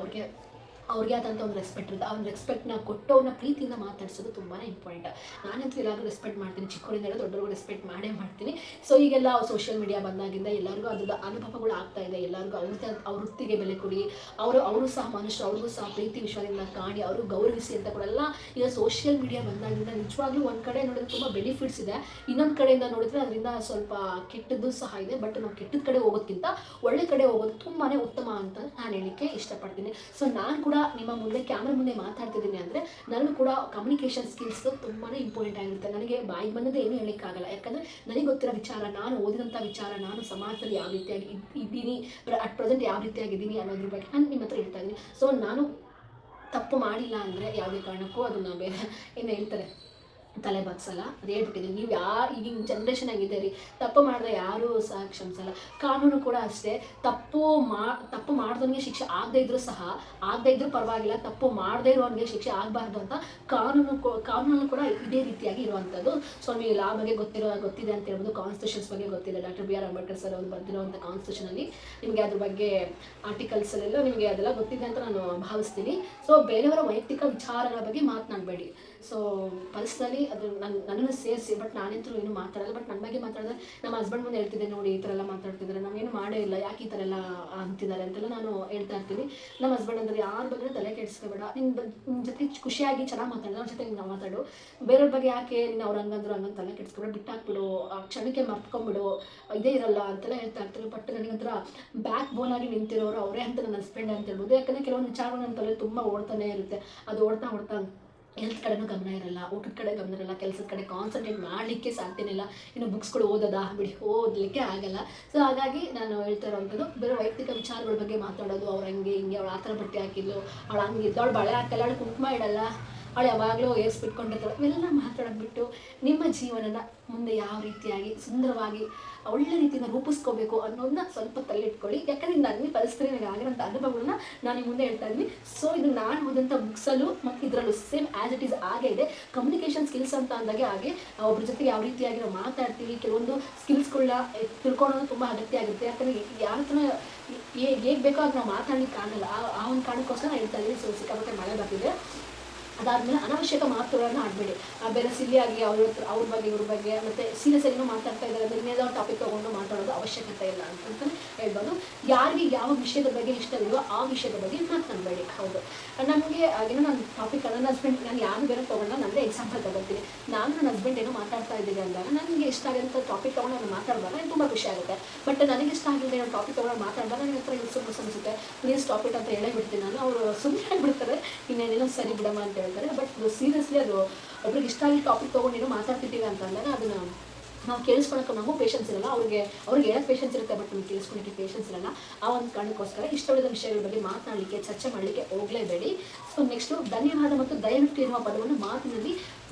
ಅವ್ರಿಗೆ ಆದಂಥ ಒಂದು ರೆಸ್ಪೆಕ್ಟ್ ಇರುತ್ತೆ. ಆ ಒಂದು ರೆಸ್ಪೆಕ್ಟ್ನ ಕೊಟ್ಟು ಅವ್ರನ್ನ ಪ್ರೀತಿಯಿಂದ ಮಾತಾಡಿಸೋದು ತುಂಬಾ ಇಂಪಾರ್ಟೆಂಟ್. ನಾನಂತೂ ಎಲ್ಲರಿಗೂ ರೆಸ್ಪೆಕ್ಟ್ ಮಾಡ್ತೀನಿ, ಚಿಕ್ಕವರಿಂದ ದೊಡ್ಡವ್ರಿಗೂ ರೆಸ್ಪೆಕ್ಟ್ ಮಾಡೇ ಮಾಡ್ತೀನಿ. ಸೊ ಈಗೆಲ್ಲ ಸೋಷಿಯಲ್ ಮೀಡಿಯಾ ಬಂದಾಗಿಂದ ಎಲ್ಲರಿಗೂ ಅದ್ರ ಅನುಭವಗಳು ಆಗ್ತಾ ಇದೆ. ಎಲ್ಲರಿಗೂ ಅವ್ರ ವೃತ್ತಿಗೆ ಬೆಲೆ ಕೊಡಿ, ಅವರು ಸಹ ಮನುಷ್ಯರು, ಅವ್ರಿಗೂ ಸಹ ಪ್ರೀತಿ ವಿಶ್ವಾಸದಿಂದ ಕಾಣಿ, ಅವರು ಗೌರವಿಸಿ ಅಂತ ಕೊಡಲ್ಲ. ಈಗ ಸೋಷಿಯಲ್ ಮೀಡಿಯಾ ಬಂದಾಗಿಂದ ನಿಜವಾಗ್ಲೂ ಒಂದು ಕಡೆ ನೋಡಿದ್ರೆ ತುಂಬ ಬೆನಿಫಿಟ್ಸ್ ಇದೆ, ಇನ್ನೊಂದು ಕಡೆಯಿಂದ ನೋಡಿದ್ರೆ ಅದರಿಂದ ಸ್ವಲ್ಪ ಕೆಟ್ಟದ್ದು ಸಹ ಇದೆ. ಬಟ್ ನಾವು ಕೆಟ್ಟದ ಕಡೆ ಹೋಗೋದಕ್ಕಿಂತ ಒಳ್ಳೆ ಕಡೆ ಹೋಗೋದು ತುಂಬಾ ಉತ್ತಮ ಅಂತ ನಾನು ಹೇಳಲಿಕ್ಕೆ ಇಷ್ಟಪಡ್ತೀನಿ. ಸೊ ನಾನು ಕೂಡ ನಿಮ್ಮ ಮುಂದೆ ಕ್ಯಾಮ್ರಾ ಮುಂದೆ ಮಾತಾಡ್ತಿದ್ದೀನಿ ಅಂದರೆ ನನಗೂ ಕೂಡ ಕಮ್ಯುನಿಕೇಷನ್ ಸ್ಕಿಲ್ಸ್ ತುಂಬಾ ಇಂಪಾರ್ಟೆಂಟ್ ಆಗಿರುತ್ತೆ. ನನಗೆ ಬಾಯಿಗೆ ಬಂದದ್ದು ಏನೂ ಹೇಳೋಕ್ಕಾಗಲ್ಲ. ಯಾಕಂದರೆ ನನಗೆ ಗೊತ್ತಿರೋ ವಿಚಾರ, ನಾನು ಓದಿದಂಥ ವಿಚಾರ, ನಾನು ಸಮಾಜದಲ್ಲಿ ಯಾವ ರೀತಿಯಾಗಿ ಇದ್ದೀನಿ, ಅಟ್ ಪ್ರೆಸೆಂಟ್ ಯಾವ ರೀತಿಯಾಗಿದ್ದೀನಿ ಅನ್ನೋದ್ರ ಬಗ್ಗೆ ನಾನು ನಿಮ್ಮ ಹತ್ರ ಹೇಳ್ತಾ ಇದ್ದೀನಿ. ಸೊ ನಾನು ತಪ್ಪು ಮಾಡಿಲ್ಲ ಅಂದರೆ ಯಾವುದೇ ಕಾರಣಕ್ಕೂ ಅದನ್ನು ಬೇರೆ ಏನು ಹೇಳ್ತಾರೆ ತಲೆ ಬಗ್ಸಲ್ಲ. ಅದು ಹೇಳ್ಬಿಟ್ಟಿದ್ದೀನಿ. ನೀವು ಈಗಿನ ಜನ್ರೇಷನ್ ಆಗಿದೆ ರೀ, ತಪ್ಪು ಮಾಡಿದ್ರೆ ಯಾರೂ ಸಹ ಕ್ಷಮಿಸಲ್ಲ. ಕಾನೂನು ಕೂಡ ಅಷ್ಟೇ, ತಪ್ಪು ಮಾಡಿದವನಿಗೆ ಶಿಕ್ಷೆ ಆಗದೇ ಇದ್ರೂ ಪರವಾಗಿಲ್ಲ, ತಪ್ಪು ಮಾಡದೇ ಇರೋನಿಗೆ ಶಿಕ್ಷೆ ಆಗಬಾರ್ದು ಅಂತ ಕಾನೂನು ಕೂಡ ಇದೇ ರೀತಿಯಾಗಿ ಇರುವಂಥದ್ದು. ಸೊ ನಿಮಗೆ ಲಾ ಬಗ್ಗೆ ಗೊತ್ತಿದೆ ಅಂತ ಹೇಳ್ಬೋದು, ಕಾನ್ಸ್ಟಿಟ್ಯೂಷನ್ಸ್ ಬಗ್ಗೆ ಗೊತ್ತಿದೆ. Doctor B R Ambedkar sir ಅವರು ಬರೆದಿರುವಂಥ ಕಾನ್ಸ್ಟಿಟ್ಯೂಷನಲ್ಲಿ ನಿಮಗೆ ಅದ್ರ ಬಗ್ಗೆ ಆರ್ಟಿಕಲ್ಸಲ್ಲೆಲ್ಲ ನಿಮಗೆ ಅದೆಲ್ಲ ಗೊತ್ತಿದೆ ಅಂತ ನಾನು ಭಾವಿಸ್ತೀನಿ. ಸೊ ಬೇರೆಯವರ ವೈಯಕ್ತಿಕ ವಿಚಾರಗಳ ಬಗ್ಗೆ ಮಾತನಾಡಬೇಡಿ. ಸೊ ಪರ್ಸ್ನಲಿ ಅದು ನನ್ನನ್ನು ಸೇರಿಸಿ. ಬಟ್ ನಾನಂತೂ ಏನು ಮಾತಾಡಲ್ಲ. ಬಟ್ ನನ್ನ ಬಗ್ಗೆ ಮಾತಾಡಿದ್ರೆ ನಮ್ಮ ಹಸ್ಬೆಂಡ್ ಮುಂದೆ ಹೇಳ್ತಿದ್ದೆ, ನೋಡಿ ಈ ಥರ ಎಲ್ಲ ಮಾತಾಡ್ತಿದ್ದಾರೆ, ನಾವೇನು ಮಾಡೇ ಇಲ್ಲ, ಯಾಕೆ ಈ ಥರ ಎಲ್ಲ ಅಂತಿದ್ದಾರೆ ಅಂತೆಲ್ಲ ನಾನು ಹೇಳ್ತಾ ಇರ್ತೀನಿ. ನಮ್ಮ ಹಸ್ಬೆಂಡ್ ಅಂದರೆ ಯಾರ ಬಗ್ಗೆ ತಲೆ ಕೆಡಿಸ್ಕೋಬೇಡ, ನಿಮ್ಮ ಜೊತೆ ಖುಷಿಯಾಗಿ ಚೆನ್ನಾಗಿ ಮಾತಾಡಿದ್ರೆ ಅವ್ರ ಜೊತೆ ನಾವು ಮಾತಾಡು, ಬೇರೆಯವ್ರ ಬಗ್ಗೆ ಯಾಕೆ ನೀನು ಅವ್ರು ಹಂಗಂದ್ರೆ ತಲೆ ಕೆಡಿಸ್ಕೊಬೇಡ, ಬಿಟ್ಟಾಕ್ಬಿಡು, ಆ ಕ್ಷಣಕ್ಕೆ ಮರ್ತ್ಕೊಂಡ್ಬಿಡು, ಇದೇ ಇರಲ್ಲ ಅಂತೆಲ್ಲ ಹೇಳ್ತಾ ಇರ್ತೀನಿ. ಬಟ್ ನನಗಂತರ ಬ್ಯಾಕ್ ಬೋನ್ ಆಗಿ ನಿಂತಿರೋರು ಅವರೇ ಅಂತ ನನ್ನ ಹಸ್ಬೆಂಡ್ ಅಂತ ಹೇಳ್ಬೋದು. ಯಾಕಂದರೆ ಕೆಲವೊಂದು ವಿಚಾರಗಳು ನನ್ನ ತಲೆ ತುಂಬ ಓಡ್ತಾನೆ ಇರುತ್ತೆ. ಅದು ಓಡ್ತಾ ಹೆಲ್ತ್ ಕಡೆನೂ ಗಮನ ಇರಲ್ಲ, ಊಟದ ಕಡೆ ಗಮನ ಇರಲ್ಲ, ಕೆಲಸದ ಕಡೆ ಕಾನ್ಸಂಟ್ರೇಟ್ ಮಾಡಲಿಕ್ಕೆ ಸಾಧ್ಯನೇ ಇಲ್ಲ. ಇನ್ನು ಬುಕ್ಸ್ಗಳು ಓದಲಿಕ್ಕೆ ಆಗಲ್ಲ. ಸೊ ಹಾಗಾಗಿ ನಾನು ಹೇಳ್ತಾ ಇರೋವಂಥದ್ದು, ಬೇರೆ ವೈಯಕ್ತಿಕ ವಿಚಾರಗಳ ಬಗ್ಗೆ ಮಾತಾಡೋದು, ಅವ್ರು ಹಂಗೆ ಹಿಂಗೆ, ಅವಳು ಆ ಥರ ಬಟ್ಟೆ ಹಾಕಿದ್ಲು, ಅವಳು ಹಂಗಿದ್ದು, ಅವಳು ಬಳೆ ಹಾಕಲ್ಲ, ಅವಳು ಕುಂಕುಮ ಇಡಲ್ಲ, ಅವಳು ಯಾವಾಗಲೂ ಏರ್ಸ್ಬಿಟ್ಕೊಂಡಿರ್ತಾಳೆ, ಇವೆಲ್ಲ ಮಾತಾಡೋದ್ಬಿಟ್ಟು ನಿಮ್ಮ ಜೀವನನ ಮುಂದೆ ಯಾವ ರೀತಿಯಾಗಿ ಸುಂದರವಾಗಿ ಒಳ್ಳೆ ರೀತಿಯಿಂದ ರೂಪಿಸ್ಕೋಬೇಕು ಅನ್ನೋದನ್ನ ಸ್ವಲ್ಪ ತಲೆಯಿಟ್ಕೊಳ್ಳಿ. ಯಾಕಂದರೆ ನನಗೆ ಪರಿಸ್ಥಿತಿ ನನಗೆ ಆಗಿರೋಂಥ ಅನುಭವಗಳನ್ನ ನಾನು ನಿಮ್ಮ ಮುಂದೆ ಹೇಳ್ತಾ ಇದ್ದೀನಿ. ಸೊ ಇದು ನಾನು ಓದಂಥ ಬುಕ್ಸಲ್ಲೂ ಮತ್ತು ಇದರಲ್ಲೂ ಸೇಮ್ ಆ್ಯಸ್ ಇಟ್ ಈಸ್ ಆಗೇ ಇದೆ. ಕಮ್ಯುನಿಕೇಷನ್ ಸ್ಕಿಲ್ಸ್ ಅಂತ ಅಂದಾಗೆ ಹಾಗೆ ಒಬ್ಬರ ಜೊತೆಗೆ ಯಾವ ರೀತಿಯಾಗಿ ನಾವು ಮಾತಾಡ್ತೀವಿ, ಕೆಲವೊಂದು ಸ್ಕಿಲ್ಸ್ಗಳನ್ನ ತಿಳ್ಕೊಳ್ಳೋದು ತುಂಬ ಅಗತ್ಯ ಆಗುತ್ತೆ. ಯಾಕಂದರೆ ಯಾರ ಹತ್ರ ಹೇಗೆ ಬೇಕೋ ಅದು ನಾವು ಮಾತಾಡ್ಲಿಕ್ಕೆ ಆಗಲ್ಲ. ಆ ಒಂದು ಕಾರಣಕ್ಕೋಸ್ಕರ ನಾನು ಹೇಳ್ತಾ ಇದ್ದೀನಿ. ಸೊ ಸಿಕ್ಕಾಪಟ್ಟೆ ಮಳೆ ಬರ್ತಿದೆ. ಅದಾದಮೇಲೆ ಅನಾವಶ್ಯಕ ಮಾತುಗಳನ್ನು ಆಡಬೇಡಿ. ಬೇರೆ ಸಿಲ್ಲಿಯಾಗಿ ಅವ್ರ ಬಗ್ಗೆ ಇವ್ರ ಬಗ್ಗೆ ಮತ್ತು ಸೀರಿಯಸ್ ಏನೋ ಮಾತಾಡ್ತಾ ಇದ್ದಾರೆ ಅಂದರೆ ಇನ್ನೇನೋ ಟಾಪಿಕ್ ತೊಗೊಂಡು ಮಾತಾಡೋದು ಅವಶ್ಯಕತೆ ಇಲ್ಲ ಅಂತಲೇ ಹೇಳ್ಬೋದು. ಯಾರಿಗೆ ಯಾವ ವಿಷಯದ ಬಗ್ಗೆ ಇಷ್ಟವಿದೆಯೋ ಆ ವಿಷಯದ ಬಗ್ಗೆ ಮಾತನಾಡಬೇಡಿ. ಹೌದು, ನನಗೆ ಏನೋ ನನ್ನ ಟಾಪಿಕ್ ನನ್ನ ಹಸ್ಬೆಂಡ್, ನಾನು ಯಾರು ಬೇರೆ ತೊಗೊಂಡು ನನ್ನದೇ ಎಕ್ಸಾಂಪಲ್ ತಗೋತೀನಿ. ನಾನು ನನ್ನ ಹಸ್ಬೆಂಡ್ ಏನೋ ಮಾತಾಡ್ತಾ ಇದ್ದೀವಿ ಅಂದಾಗ ನನಗೆ ಇಷ್ಟ ಆಗಿರೋಂಥ ಟಾಪಿಕ್ ತೊಗೊಂಡು ನಾನು ಮಾತಾಡಿದಾಗ ನನಗೆ ತುಂಬ ಖುಷಿ ಆಗುತ್ತೆ. ಬಟ್ ನನಗೆ ಇಷ್ಟ ಆಗಿಲ್ಲದೆ ಏನೋ ಟಾಪಿಕ್ ತೊಗೊಂಡು ಮಾತಾಡಿದಾಗ ನನಗೆ ಹತ್ರ ಯೂಸ್ಫುಲ್ ಅನಿಸುತ್ತೆ. ಪ್ಲೀಸ್ ಟಾಪಿಕ್ ಅಂತ ಹೇಳೇ ಬಿಡ್ತೀನಿ ನಾನು. ಅವರು ಸುಮ್ಮನೆ ಆಗಿಬಿಡ್ತಾರೆ, ಇನ್ನೇನೇನೋ ಸರಿ ಬಿಡಮ್ಮ ಅಂತ ಹೇಳ್ತಾರೆ. ಬಟ್ ಸೀರಿಯಸ್ಲಿ ಅದು ಒಬ್ರಿಗೆ ಇಷ್ಟ ಆಗಿ ಟಾಪಿಕ್ ತೊಗೊಂಡೇನೋ ಮಾತಾಡ್ತಿದ್ದೀವಿ ಅಂತ ಅಂದಾಗ ಅದನ್ನು ನಾವು ಕೇಳಿಸ್ಕೊಳಕ್ಕೆ ನಮಗೂ ಪೇಷನ್ಸ್ ಇರಲ್ಲ, ಅವ್ರಿಗೆ ಹೇಳೋಕ್ಕೆ ಪೇಷನ್ಸ್ ಇರುತ್ತೆ, ಬಟ್ ನಮಗೆ ಕೇಳಿಸ್ಕೊಳ್ಳೋಕ್ಕೆ ಪೇಷನ್ಸ್ ಇರಲ್ಲ. ಆ ಒಂದು ಕಾರಣಕ್ಕೋಸ್ಕರ ಇಷ್ಟವಿಲ್ಲದ ವಿಷಯಗಳ ಬಗ್ಗೆ ಮಾತನಾಡಲಿಕ್ಕೆ, ಚರ್ಚೆ ಮಾಡಲಿಕ್ಕೆ ಹೋಗಲೇಬೇಡಿ. ಸೊ ನೆಕ್ಸ್ಟು ಧನ್ಯವಾದ ಮತ್ತು ದಯವಿಟ್ಟು ಎನ್ನುವ ಪದವನ್ನು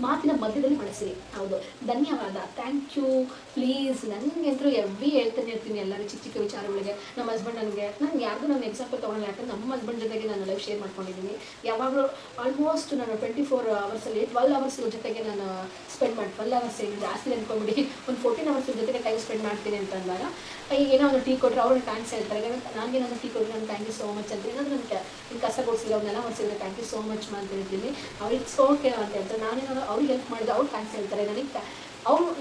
ಮಾತಿನ ಮಧ್ಯದಲ್ಲಿ ಬಳಸಿರಿ. ಹೌದು, ಧನ್ಯವಾದ, ಥ್ಯಾಂಕ್ ಯು, ಪ್ಲೀಸ್. ನನಗೆ ಅಂತೂ ಹೇಳ್ತಾನೆ ಇರ್ತೀನಿ ಎಲ್ಲರೂ ಚಿಕ್ಕ ಚಿಕ್ಕ ವಿಚಾರಗಳಿಗೆ. ನಮ್ಮ ಹಸ್ಬೆಂಡ್ ನಾನು ಯಾರಿಗೂ ನನ್ನ ಎಕ್ಸಾಂಪಲ್ ತೊಗೊಳಲ್ಲ. ಯಾಕಂದ್ರೆ ನಮ್ಮ ಹಸ್ಬೆಂಡ್ ಜೊತೆಗೆ ನಾನು ಲೈಫ್ ಶೇರ್ ಮಾಡ್ಕೊಂಡಿದ್ದೀನಿ. ಯಾವಾಗಲೂ ಆಲ್ಮೋಸ್ಟ್ ನಾನು 24 ಅವರ್ಸಲ್ಲಿ 12 ಅವರ್ಸ್ ಜೊತೆಗೆ ನಾನು ಸ್ಪೆಂಡ್ ಮಾಡಿ 12 ಅವರ್ಸ್ ಏನು ಜಾಸ್ತಿ ಅಂದ್ಕೊಂಡ್ಬಿಡಿ, ಒಂದು 14 ಅವರ್ಸ್ ಜೊತೆಗೆ ಟೈಮ್ ಸ್ಪೆಂಡ್ ಮಾಡ್ತೀನಿ ಅಂತ ಅಂದಾಗ ಏನೋ ಒಂದು ಟೀ ಕೊಟ್ಟರೆ ಅವ್ರಿಗೆ ಥ್ಯಾಂಕ್ಸ್ ಹೇಳ್ತಾರೆ. ನನಗೇನಾದ್ರು ಟೀ ಕೊಟ್ಟರೆ ನಾನು ಥ್ಯಾಂಕ್ ಯು ಸೋ ಮಚ್ ಅಂತ. ಏನಾದರೂ ನನ್ನ ಕಸ ಕೊಡಿಸಿಲ್ಲ, ಅವ್ರನ್ನೆಲ್ಲ ಮಾಡಿಸಿದ್ರೆ ಥ್ಯಾಂಕ್ ಯು ಸೋ ಮಚ್ ಅಂತ ಹೇಳ್ತೀನಿ. ಅವ್ರಿಗೆ ಓಕೆ ಅಂತ ಹೇಳ್ತಾರೆ. ನಾನೇನಾದ್ರು ಅವ್ರಿಗೆ ಹೆಲ್ಪ್ ಮಾಡಿದ್ರೆ ಅವ್ರು ಥ್ಯಾಂಕ್ಸ್ ಹೇಳ್ತಾರೆ.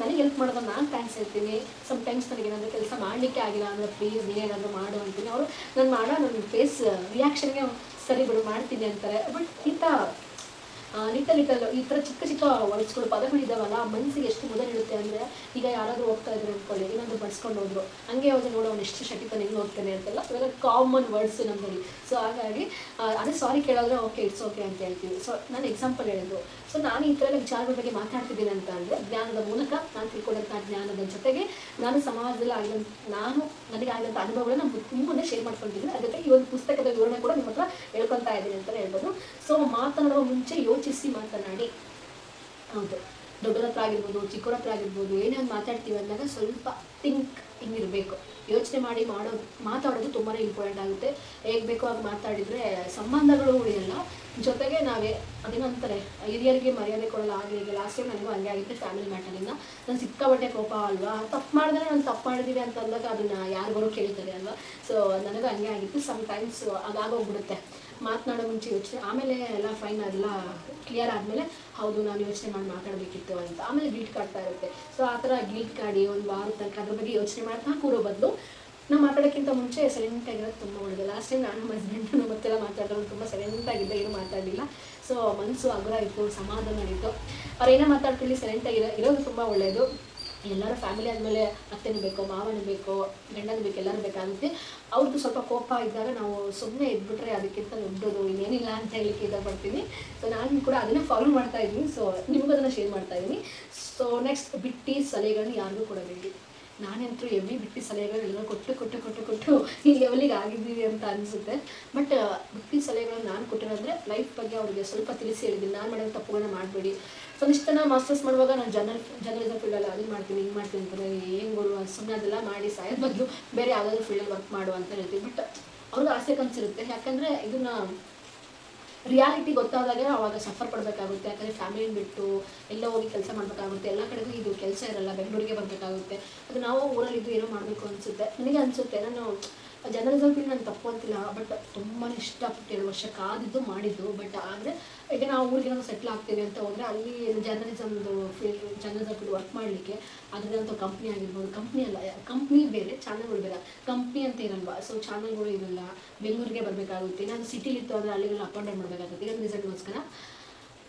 ನನಗೆ ಹೆಲ್ಪ್ ಮಾಡೋದು ನಾನು ಥ್ಯಾಂಕ್ಸ್ ಹೇಳ್ತೀನಿ. ಸಮ್ಟೈಮ್ಸ್ ನನಗೇನಾದರೂ ಕೆಲಸ ಮಾಡಲಿಕ್ಕೆ ಆಗಿಲ್ಲ ಅಂದರೆ ಪ್ಲೀಸ್ ನೀನೇನಾದರೂ ಮಾಡು ಅಂತೀನಿ. ಅವರು ನನ್ನ ಫೇಸ್ ರಿಯಾಕ್ಷನ್ಗೆ ಸರಿ ಬಿಡು ಮಾಡ್ತೀನಿ ಅಂತಾರೆ. ಬಟ್ ಲಿಟಲ್ ಈ ಥರ ಚಿಕ್ಕ ಚಿಕ್ಕ ವರ್ಡ್ಸ್ಗಳು, ಪದಗಳಿದ್ದಾವಲ್ಲ, ಮನಸ್ಸಿಗೆ ಎಷ್ಟು ಮುದ ನೀಡುತ್ತೆ ಅಂದರೆ, ಈಗ ಯಾರಾದರೂ ಹೋಗ್ತಾ ಇದ್ರು ಅಂದ್ಕೊಳ್ಳಿ, ಇನ್ನೊಂದು ಬಡ್ಸ್ಕೊಂಡು ಹೋದ್ರು, ಹಂಗೆ ಹೋದ್ರೆ ನೋಡು ಅವ್ನು ಎಷ್ಟು ಶಟಿತ ನಿಂಗೆ ಹೋಗ್ತಾನೆ ಅಂತೆಲ್ಲ, ಇವೆಲ್ಲ ಕಾಮನ್ ವರ್ಡ್ಸ್ ನಮ್ಮಲ್ಲಿ. ಸೊ ಹಾಗಾಗಿ ಅದೇ ಸಾರಿ ಕೇಳಿದ್ರೆ ಓಕೆ ಇಟ್ಸ್ ಓಕೆ ಅಂತ ಹೇಳ್ತೀವಿ. ಸೊ ನಾನು ಎಕ್ಸಾಂಪಲ್ ಹೇಳಿದ್ದು. ಸೊ ನಾನು ಈ ಥರ ಎಲ್ಲ ವಿಚಾರಗಳ ಬಗ್ಗೆ ಮಾತಾಡ್ತಿದ್ದೀನಿ ಅಂತ ಅಂದರೆ ಜ್ಞಾನದ ಮೂಲಕ ನಾನು ತಿಳ್ಕೊಂಡಂಥ ಜ್ಞಾನದ ಜೊತೆಗೆ ನಾನು ಸಮಾಜದಲ್ಲಿ ಆಗಿದಂಥ ನನಗೆ ಆಗಿದಂಥ ಅನುಭವಗಳನ್ನ ನಿಮ್ಮನ್ನೇ ಶೇರ್ ಮಾಡ್ಕೊಳ್ತಿದ್ದೀನಿ. ಅದ್ರ ಜೊತೆಗೆ ಈ ಒಂದು ಪುಸ್ತಕದ ವಿವರಣೆ ಕೂಡ ನಿಮ್ಮ ಹತ್ರ ಹೇಳ್ಕೊಳ್ತಾ ಇದ್ದೀನಿ ಅಂತಲೇ ಹೇಳ್ಬೋದು. ಸೊ ಮಾತನಾಡುವ ಮುಂಚೆ ಯೋಚಿಸಿ ಮಾತನಾಡಿ. ಹೌದು, ದೊಡ್ಡರ ಹತ್ರ ಆಗಿರ್ಬೋದು, ಚಿಕ್ಕವ್ರ ಹತ್ರ ಆಗಿರ್ಬೋದು, ಏನೇ ಒಂದು ಮಾತಾಡ್ತೀವಿ ಅಂದಾಗ ಸ್ವಲ್ಪ ಹಿಂಗಿರಬೇಕು, ಯೋಚನೆ ಮಾಡಿ ಮಾತಾಡೋದು ತುಂಬಾ ಇಂಪಾರ್ಟೆಂಟ್ ಆಗುತ್ತೆ. ಹೇಗೆ ಬೇಕೋ ಆಗ ಮಾತಾಡಿದರೆ ಸಂಬಂಧಗಳು ಉಳಿಯಲ್ಲ. ಜೊತೆಗೆ ನಾವೇ ಅದೇನಂತಾರೆ ಹಿರಿಯರಿಗೆ ಮರ್ಯಾದೆ ಕೊಡಲ್ಲ. ಹಾಗೆ ಲಾಸ್ಟ್ ಟೈಮ್ ನನಗೂ ಹಂಗೆ ಆಗಿತ್ತು ಫ್ಯಾಮಿಲಿ ಮ್ಯಾಟರಿಂದ. ನಾನು ಸಿಕ್ಕಾಬಟ್ಟೆ ಕೋಪ ಅಲ್ವಾ, ತಪ್ಪು ಮಾಡಿದ್ರೆ ನಾನು ತಪ್ಪು ಮಾಡಿದ್ದೀವಿ ಅಂತ ಅಂದಾಗ ಅದನ್ನು ಯಾರಿಗೂ ಕೇಳ್ತಾರೆ ಅಲ್ವಾ. ಸೊ ನನಗೂ ಹಂಗೆ ಆಗಿತ್ತು. ಸಮ್ಟೈಮ್ಸ್ ಅದಾಗೋಗ್ಬಿಡುತ್ತೆ. ಮಾತನಾಡೋ ಮುಂಚೆ ಯೋಚನೆ, ಆಮೇಲೆ ಎಲ್ಲ ಫೈನ್ ಎಲ್ಲ ಕ್ಲಿಯರ್ ಆದಮೇಲೆ ಹೌದು ನಾನು ಯೋಚನೆ ಮಾಡಿ ಮಾತಾಡಬೇಕಿತ್ತು ಅಂತ ಆಮೇಲೆ ಗಿಲ್ಟ್ ಕಾಡ್ತಾ ಇರುತ್ತೆ. ಸೊ ಆ ಥರ ಗಿಲ್ಟ್ ಕಾಡಿ ಒಂದು ವಾರ ತನಕ ಅದ್ರ ಬಗ್ಗೆ ಯೋಚನೆ ಮಾಡ್ತಾ ಕೂರೋ ಬದಲು ನಾವು ಮಾತಾಡೋಕ್ಕಿಂತ ಮುಂಚೆ ಸೈಲೆಂಟಾಗಿರೋದು ತುಂಬ ಒಳ್ಳೆಯದು. ಲಾಸ್ಟ್ ಟೈಮ್ ನಾನು ನಮ್ಮ ಹಸ್ಬೆಂಡು ಮತ್ತೆಲ್ಲ ಮಾತಾಡೋದು ತುಂಬ ಸೈಲೆಂಟಾಗಿದ್ದೆ, ಏನೂ ಮಾತಾಡಲಿಲ್ಲ. ಸೊ ಮನಸ್ಸು ಹಗುರ ಇತ್ತು, ಸಮಾಧಾನ ಇತ್ತು. ಅವ್ರು ಏನೇ ಮಾತಾಡ್ಕೊಳ್ಳಿ ಇರೋದು ತುಂಬ ಒಳ್ಳೆಯದು. ಎಲ್ಲರೂ ಫ್ಯಾಮಿಲಿ ಆದಮೇಲೆ ಅತ್ತೆನೂ ಬೇಕು, ಮಾವನೂ ಬೇಕು, ಗಂಡನೂ ಬೇಕು, ಎಲ್ಲರೂ ಬೇಕಾಗುತ್ತೆ. ಅವ್ರದ್ದು ಸ್ವಲ್ಪ ಕೋಪ ಇದ್ದಾಗ ನಾವು ಸುಮ್ಮನೆ ಇದ್ಬಿಟ್ರೆ ಅದಕ್ಕಿಂತ ದೊಡ್ಡದು ಇನ್ನೇನಿಲ್ಲ ಅಂತ ಹೇಳಲಿಕ್ಕೆ ಇಷ್ಟಪಡ್ತೀನಿ. ಸೊ ನಾನು ಕೂಡ ಅದನ್ನು ಫಾಲೋ ಮಾಡ್ತಾ ಇದ್ದೀನಿ. ಸೊ ನಿಮಗೂ ಅದನ್ನು ಶೇರ್ ಮಾಡ್ತಾ ಇದ್ದೀನಿ. ಸೊ ನೆಕ್ಸ್ಟ್, ಬಿಟ್ಟು ಸಲಹೆಗಳನ್ನ ಯಾರಿಗೂ ಕೊಡಬೇಡಿ. ನಾನಂತೂ ಎವ್ರಿ ಬಿಟ್ಟು ಸಲಹೆಗಳೆಲ್ಲ ಕೊಟ್ಟು ಈ ಲೆವೆಲಿಗೆ ಆಗಿದ್ದೀವಿ ಅಂತ ಅನಿಸುತ್ತೆ. ಬಟ್ ಬಿಟ್ಟು ಸಲಹೆಗಳನ್ನ ನಾನು ಕೊಟ್ಟಿರೋದ್ರೆ ಲೈಫ್ ಬಗ್ಗೆ ಅವ್ರಿಗೆ ಸ್ವಲ್ಪ ತಿಳಿಸಿ ಹೇಳಿದ್ದೀನಿ. ನಾನು ಮಾಡಿರೋ ತಪ್ಪುಗಳನ್ನ ಮಾಡಬೇಡಿ. ಸೊ ಇಷ್ಟು ಮಾಸ್ಟರ್ಸ್ ಮಾಡುವಾಗ ನಾನು ಜರ್ನಲಿಸಮ್ ಫೀಲ್ಡಲ್ಲಿ ಅದು ಮಾಡ್ತೀನಿ, ಹಿಂಗೆ ಮಾಡ್ತೀನಿ ಅಂತಾರೆ. ಏನು ಗುರು ಸುಮ್ಮನೆ ಅದೆಲ್ಲ ಮಾಡಿ ಸಾಯೋದು ಬದಲು ಬೇರೆ ಯಾವುದಾದ್ರೂ ಫೀಲ್ಡಲ್ಲಿ ವರ್ಕ್ ಮಾಡು ಅಂತ ಹೇಳ್ತೀವಿ. ಬಟ್ ಅವ್ರಿಗೆ ಆಸೆ ಕನಸಿರುತ್ತೆ. ಯಾಕಂದರೆ ಇದನ್ನು ರಿಯಾಲಿಟಿ ಗೊತ್ತಾದಾಗ ಅವಾಗ ಸಫರ್ ಪಡಬೇಕಾಗುತ್ತೆ. ಯಾಕಂದರೆ ಫ್ಯಾಮಿಲಿನ ಬಿಟ್ಟು ಎಲ್ಲ ಹೋಗಿ ಕೆಲಸ ಮಾಡಬೇಕಾಗುತ್ತೆ. ಎಲ್ಲ ಕಡೆಗೂ ಇದು ಕೆಲಸ ಇರಲ್ಲ, ಬೆಂಗಳೂರಿಗೆ ಬರಬೇಕಾಗುತ್ತೆ. ಅದು ನಾವು ಊರಲ್ಲಿದ್ದು ಏನೋ ಮಾಡಬೇಕು ಅನಿಸುತ್ತೆ. ನನಗೆ ಅನಿಸುತ್ತೆ, ನಾನು ಜರ್ನಲಿಸಮ್ ಫೀಲ್ಡ್ ನಾನು ತಪ್ಪು ಅಂತಿಲ್ಲ, ಬಟ್ ತುಂಬಾ ಇಷ್ಟಪಟ್ಟು 2 ವರ್ಷ ಕಾದಿದ್ದು ಮಾಡಿದ್ದು. ಬಟ್ ಆದರೆ ಈಗ ನಾವು ಊರಿಗೆ ನಾವು ಸೆಟ್ಲ್ ಆಗ್ತೀವಿ ಅಂತ ಹೋದರೆ ಅಲ್ಲಿ ಜರ್ನಲಿಸಮ್ ಫೀಲ್ಡ್ ವರ್ಕ್ ಮಾಡಲಿಕ್ಕೆ ಅದರದಂಥ ಕಂಪ್ನಿ ಆಗಿರ್ಬೋದು, ಕಂಪ್ನಿ ಅಲ್ಲ, ಕಂಪ್ನಿ ಬೇರೆ, ಚಾನಲ್ಗಳು ಬೇರೆ, ಕಂಪ್ನಿ ಅಂತ ಇರಲ್ವ. ಸೊ ಚಾನಲ್ಗಳು ಇರಲ್ಲ, ಬೆಂಗಳೂರಿಗೆ ಬರಬೇಕಾಗುತ್ತೆ. ನಾನು ಸಿಟಿಲಿತ್ತು ಅಂದರೆ ಅಲ್ಲಿಗೆಲ್ಲ ಅಪ್ ಆ್ಯಂಡ್ ಡೌನ್ ಮಾಡಬೇಕಾಗುತ್ತೆ. ಇದೊಂದು ರಿಸಲ್ಟ್ಗೋಸ್ಕರ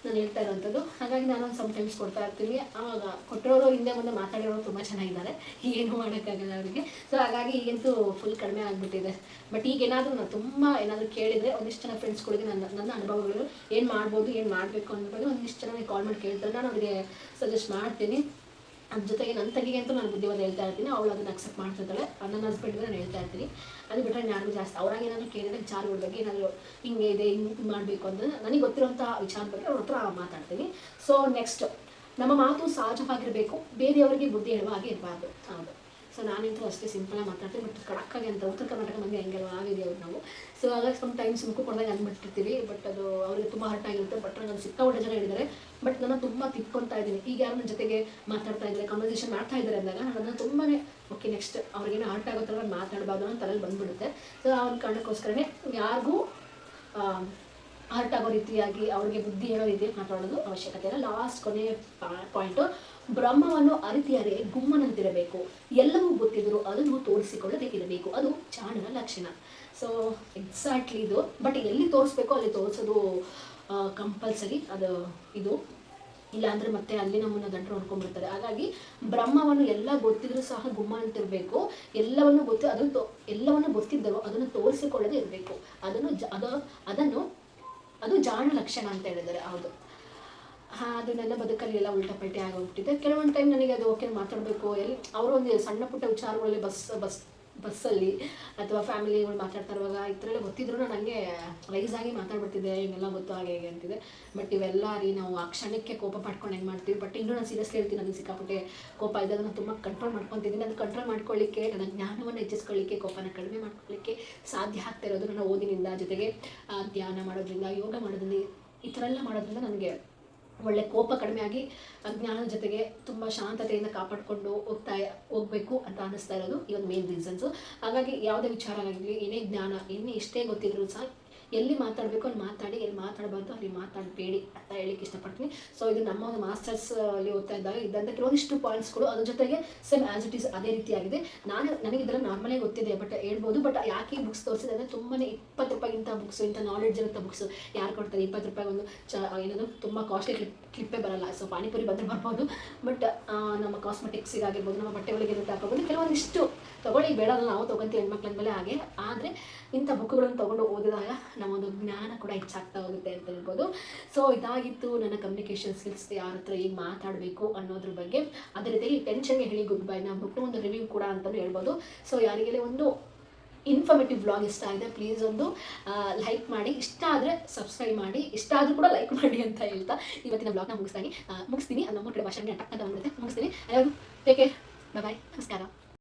ನಾನು ಹೇಳ್ತಾ ಇರೋವಂಥದ್ದು. ಹಾಗಾಗಿ ನಾನು ಸಮ್ಟೈಮ್ಸ್ ಕೊಡ್ತಾ ಇರ್ತೀನಿ. ಆವಾಗ ಕೊಟ್ಟಿರೋರು ಹಿಂದೆ ಮುಂದೆ ಮಾತಾಡಿರೋರು ತುಂಬ ಚೆನ್ನಾಗಿದ್ದಾರೆ, ಏನು ಮಾಡೋಕ್ಕಾಗಲ್ಲ ಅವರಿಗೆ. ಸೊ ಹಾಗಾಗಿ ಈಗಂತೂ ಫುಲ್ ಕಡಿಮೆ ಆಗಿಬಿಟ್ಟಿದೆ. ಬಟ್ ಈಗ ನಾನು ತುಂಬ ಏನಾದರೂ ಕೇಳಿದರೆ ಒಂದಿಷ್ಟು ಜನ ಫ್ರೆಂಡ್ಸ್ಗಳಿಗೆ ನನ್ನ ಅನುಭವಗಳು ಏನು ಮಾಡ್ಬೋದು, ಏನು ಮಾಡಬೇಕು ಅನ್ನೋದು ಒಂದಿಷ್ಟು ಜನ ಕಾಲ್ ಮಾಡಿ ಕೇಳ್ತಾರೆ. ನಾನು ಅವರಿಗೆ ಸಜೆಸ್ಟ್ ಮಾಡ್ತೀನಿ. ಅದ್ರ ಜೊತೆಗೆ ನನ್ನ ತಂಗಿಗೆ ಅಂತೂ ನಾನು ಬುದ್ಧಿವಾದ ಹೇಳ್ತಾ ಇರ್ತೀನಿ. ಅವಳು ಅದನ್ನು ಅಕ್ಸೆಪ್ಟ್ ಮಾಡ್ತಿರ್ತಾಳೆ. ನನ್ನ ಹಸ್ಬೆಂಡ್ಗೆ ನಾನು ಹೇಳ್ತಾ ಇರ್ತೀನಿ. ಅದು ಬಿಟ್ಟರೆ ಯಾರಿಗೂ ಜಾಸ್ತಿ ಅವ್ರಾಗ ಏನಾದರೂ ಕೇಳಿದ್ರೆ ವಿಚಾರಗಳ ಬಗ್ಗೆ ಏನಾದರೂ ಹಿಂಗೆ ಇದೆ, ಹಿಂಗೆ ಮಾಡಬೇಕು ಅಂದರೆ ನನಗೆ ಗೊತ್ತಿರೋಂಥ ವಿಚಾರದ ಬಗ್ಗೆ ಅವ್ರ ಹತ್ರ ಮಾತಾಡ್ತೀನಿ. ಸೊ ನೆಕ್ಸ್ಟ್, ನಮ್ಮ ಮಾತು ಸಹಜವಾಗಿರಬೇಕು, ಬೇರೆಯವರಿಗೆ ಬುದ್ಧಿ ಹೇಳುವ ಹಾಗೆ ಇರಬಾರ್ದು. ಹೌದು. ಸೊ ನಾನಂತೂ ಅಷ್ಟೇ ಸಿಂಪಲಾಗಿ ಮಾತಾಡ್ತೀನಿ. ಬಟ್ ಕಡಕ್ಕಾಗಿ ಅಂತ ಉತ್ತರ ಕರ್ನಾಟಕ ಮಂದಿ ಹಂಗೆಲ್ಲ ಆಗಿದೆ ಅವ್ರು ನಾವು. ಸೊ ಹಾಗಾಗಿ ಸಮ್ಟೈಮ್ಸ್ ಮುಖ ಕೊಡ್ದಾಗ ಅಂದ್ಬಿಟ್ಟಿರ್ತೀವಿ. ಬಟ್ ಅದು ಅವ್ರಿಗೆ ತುಂಬ ಹರ್ಟ್ ಆಗಿರುತ್ತೆ. ಬಟ್ ನಾನು ಸಿಕ್ಕಾಪಟ್ಟೆ ಜನ ಹೇಳಿದ್ದಾರೆ. ಬಟ್ ನಾನು ತುಂಬ ತಿಳ್ಕೊತಾ ಇದ್ದೀನಿ. ಈಗ ಯಾರು ನನ್ನ ಜೊತೆಗೆ ಮಾತಾಡ್ತಾ ಇದ್ದಾರೆ, ಕನ್ವರ್ಸೇಷನ್ ಮಾಡ್ತಾ ಇದ್ದಾರೆ ಅಂದಾಗ ನಾನು ತುಂಬಾ ಓಕೆ ನೆಕ್ಸ್ಟ್ ಅವ್ರಿಗೇನೋ ಹರ್ಟ್ ಆಗುತ್ತಲ್ಲ, ಮಾತಾಡಬಾರ್ದು ಅನ್ನೋ ತಲೆಯಲ್ಲಿ ಬಂದುಬಿಡುತ್ತೆ. ಸೊ ಆ ಒಂದು ಕಾರಣಕ್ಕೋಸ್ಕರನೇ ಯಾರಿಗೂ ಹರ್ಟ್ ಆಗೋ ರೀತಿಯಾಗಿ ಅವ್ರಿಗೆ ಬುದ್ಧಿ ಹೇಳೋ ರೀತಿಯಲ್ಲಿ ಮಾತಾಡೋದು ಅವಶ್ಯಕತೆ ಇಲ್ಲ. ಲಾಸ್ಟ್ ಕೊನೆಯ ಪಾಯಿಂಟು, ಬ್ರಹ್ಮವನ್ನು ಅರಿತಿಯರೆ ಗುಮ್ಮನಂತಿರಬೇಕು, ಎಲ್ಲವೂ ಗೊತ್ತಿದ್ರು ಅದನ್ನು ತೋರಿಸಿಕೊಳ್ಳದೆ ಇರಬೇಕು, ಅದು ಜಾಣನ ಲಕ್ಷಣ. ಸೊ ಎಕ್ಸಾಕ್ಟ್ಲಿ ಇದು. ಬಟ್ ಎಲ್ಲಿ ತೋರಿಸ್ಬೇಕೋ ಅಲ್ಲಿ ತೋರಿಸೋದು ಕಂಪಲ್ಸರಿ. ಅದು ಇದು ಇಲ್ಲಾಂದರೆ ಮತ್ತೆ ಅಲ್ಲಿ ನಮ್ಮನ್ನು ಗಂಟು ಹೊಡ್ಕೊಂಡ್ಬಿಡ್ತಾರೆ. ಹಾಗಾಗಿ ಬ್ರಹ್ಮವನ್ನು ಎಲ್ಲ ಗೊತ್ತಿದ್ರೂ ಸಹ ಗುಮ್ಮನಂತಿರಬೇಕು, ಎಲ್ಲವನ್ನು ಗೊತ್ತಿದ್ದರೂ ಅದನ್ನು ತೋರಿಸಿಕೊಳ್ಳದೆ ಇರಬೇಕು, ಅದು ಜಾಣ ಲಕ್ಷಣ ಅಂತ ಹೇಳಿದ್ದಾರೆ. ಹೌದು, ಅದು ನನ್ನ ಬದುಕಲ್ಲಿ ಎಲ್ಲ ಉಲ್ಟಾಪಲ್ಟಿ ಆಗೋಗ್ಬಿಟ್ಟಿದೆ. ಕೆಲವೊಂದು ಟೈಮ್ ನನಗೆ ಅದು ಓಕೆ ಮಾತಾಡಬೇಕು, ಅವರು ಒಂದು ಸಣ್ಣ ಪುಟ್ಟ ವಿಚಾರಗಳಲ್ಲಿ ಬಸ್ಸಲ್ಲಿ ಅಥವಾ ಫ್ಯಾಮಿಲಿಗಳು ಮಾತಾಡ್ತಾ ಇರುವಾಗ ಈ ಥರ ಎಲ್ಲ ಗೊತ್ತಿದ್ರು ನಾನು ಹಂಗೆ ರೈಸ್ ಆಗಿ ಮಾತಾಡ್ಬಿಡ್ತಿದ್ದೆ, ಹಿಂಗೆಲ್ಲ ಗೊತ್ತು ಹಾಗೆ ಹೇಗೆ ಅಂತಿದೆ. ಬಟ್ ಇವೆಲ್ಲ ನಾವು ಆ ಕ್ಷಣಕ್ಕೆ ಕೋಪ ಪಡ್ಕೊಂಡು ಹೆಂಗೆ ಮಾಡ್ತೀವಿ. ಬಟ್ ಇನ್ನೂ ನಾನು ಸೀರಿಯಸ್ಲಿ ಹೇಳ್ತೀನಿ, ನನಗೆ ಸಿಕ್ಕಾಪಟ್ಟೆ ಕೋಪ ಇದ್ದಾಗ ನಾನು ತುಂಬ ಕಂಟ್ರೋಲ್ ಮಾಡ್ಕೊತಿದ್ದೀನಿ. ಅದು ಕಂಟ್ರೋಲ್ ಮಾಡ್ಕೊಳ್ಳಿಕ್ಕೆ, ನನ್ನ ಜ್ಞಾನವನ್ನು ಹೆಚ್ಚಿಸ್ಕೊಳ್ಳಿಕ್ಕೆ, ಕೋಪನ ಕಡಿಮೆ ಮಾಡ್ಕೊಳ್ಳಿಕ್ಕೆ ಸಾಧ್ಯ ಆಗ್ತಾ ಇರೋದು ನನ್ನ ಓದಿನಿಂದ, ಜೊತೆಗೆ ಧ್ಯಾನ ಮಾಡೋದ್ರಿಂದ, ಯೋಗ ಮಾಡೋದ್ರಿಂದ, ಈ ಥರ ಎಲ್ಲ ಮಾಡೋದ್ರಿಂದ ನನಗೆ ಒಳ್ಳೆ ಕೋಪ ಕಡಿಮೆ ಆಗಿ ಜ್ಞಾನದ ಜೊತೆಗೆ ತುಂಬ ಶಾಂತತೆಯಿಂದ ಕಾಪಾಡಿಕೊಂಡು ಹೋಗಬೇಕು ಅಂತ ಅನ್ನಿಸ್ತಾ ಇರೋದು ಈ ಒಂದು ಮೇನ್ ರೀಸನ್ಸು. ಹಾಗಾಗಿ ಯಾವುದೇ ವಿಚಾರ ಆಗಲಿ, ಏನೇ ಜ್ಞಾನ, ಎಷ್ಟೇ ಗೊತ್ತಿದ್ರು ಸಹ ಎಲ್ಲಿ ಮಾತಾಡಬೇಕು ಅಲ್ಲಿ ಮಾತಾಡಿ, ಎಲ್ಲಿ ಮಾತಾಡಬಾರ್ದು ಅಲ್ಲಿ ಮಾತಾಡಬೇಡಿ ಅಂತ ಹೇಳಿಕ್ಕೆ ಇಷ್ಟಪಡ್ತೀನಿ. ಸೊ ಇದು ನಮ್ಮ ಒಂದು ಮಾಸ್ಟರ್ಸ್ ಅಲ್ಲಿ ಓದ್ತಾ ಇದ್ದಾಗ ಇದ್ದಂಥ ಕೆಲವೊಂದಿಷ್ಟು ಪಾಯಿಂಟ್ಸ್ಗಳು ಅದ್ರ ಜೊತೆಗೆ ಸೇಮ್ ಆ್ಯಸ್ ಇಟ್ ಈಸ್ ಅದೇ ರೀತಿಯಾಗಿದೆ. ನನಗೆ ಇದೆಲ್ಲ ನಾರ್ಮಲೇ ಗೊತ್ತಿದೆ, ಬಟ್ ಹೇಳ್ಬೋದು. ಬಟ್ ಯಾಕೆ ಈ ಬುಕ್ಸ್ ತೋರಿಸಿದೆ ಅಂದರೆ ತುಂಬಾ 20 ರೂಪಾಯಿಗಿಂತ ಬುಕ್ಸ್, ಇಂಥ ನಾಲೆಡ್ಜ್ ಇರುವಂಥ ಬುಕ್ಸ್ ಯಾರು ಕೊಡ್ತಾರೆ? 20 ರೂಪಾಯಿ ಒಂದು ಏನದು ತುಂಬ ಕಾಸ್ಟ್ಲಿ ಕ್ಲಿಪ್ಪೇ ಬರಲ್ಲ. ಸೊ ಪಾನಿಪುರಿ ಬಂದರೆ ಬರ್ಬೋದು, ಬಟ್ ನಮ್ಮ ಕಾಸ್ಮೆಟಿಕ್ಸಿಗಾಗಿರ್ಬೋದು, ನಮ್ಮ ಬಟ್ಟೆಗಳಿಗೆ ಹಾಕೋಬೋದು, ಕೆಲವೊಂದಿಷ್ಟು ತೊಗೊಳ್ಳಿ, ಬೇಡ ನಾವು ತೊಗೊಂತೀವಿ ಹೆಣ್ಮಕ್ಳ ಮೇಲೆ ಹಾಗೆ. ಆದರೆ ಇಂಥ ಬುಕ್ಗಳನ್ನು ತೊಗೊಂಡು ಓದಿದಾಗ ನಮ್ಮ ಒಂದು ಜ್ಞಾನ ಕೂಡ ಹೆಚ್ಚಾಗ್ತಾ ಹೋಗುತ್ತೆ ಅಂತ ಹೇಳ್ಬೋದು. ಸೊ ಇದಾಗಿತ್ತು ನನ್ನ ಕಮ್ಯುನಿಕೇಷನ್ ಸ್ಕಿಲ್ಸ್, ಯಾರ ಹತ್ರ ಹೇಗೆ ಮಾತಾಡಬೇಕು ಅನ್ನೋದ್ರ ಬಗ್ಗೆ. ಅದೇ ರೀತಿ ಟೆನ್ಷನ್ಗೆ ಹೇಳಿ ಗುಡ್ ಬೈನ ಬಿಟ್ಟು ಒಂದು ರಿವ್ಯೂ ಕೂಡ ಅಂತಲೂ ಹೇಳ್ಬೋದು. ಸೊ ಯಾರಿಗೆಲ್ಲ ಒಂದು ಇನ್ಫಾರ್ಮೇಟಿವ್ ವ್ಲಾಗ್ ಇಷ್ಟ ಆಗಿದೆ, ಪ್ಲೀಸ್ ಒಂದು ಲೈಕ್ ಮಾಡಿ, ಇಷ್ಟ ಆದರೆ ಸಬ್ಸ್ಕ್ರೈಬ್ ಮಾಡಿ, ಇಷ್ಟ ಆದರೂ ಕೂಡ ಲೈಕ್ ಮಾಡಿ ಅಂತ ಹೇಳ್ತಾ ಇವತ್ತಿನ ವ್ಲಾಗ್ನ ಮುಗಿಸ್ತೀನಿ. ನಮ್ಮ ಕಡೆ ಭಾಷೆಗೆ ಅಟ್ಟ ಅಂತ ಬಂದಿದೆ, ಮುಗಿಸ್ತೀನಿ. ಟೇಕ್ ಕೇರ್, ಬಾಯ್, ನಮಸ್ಕಾರ.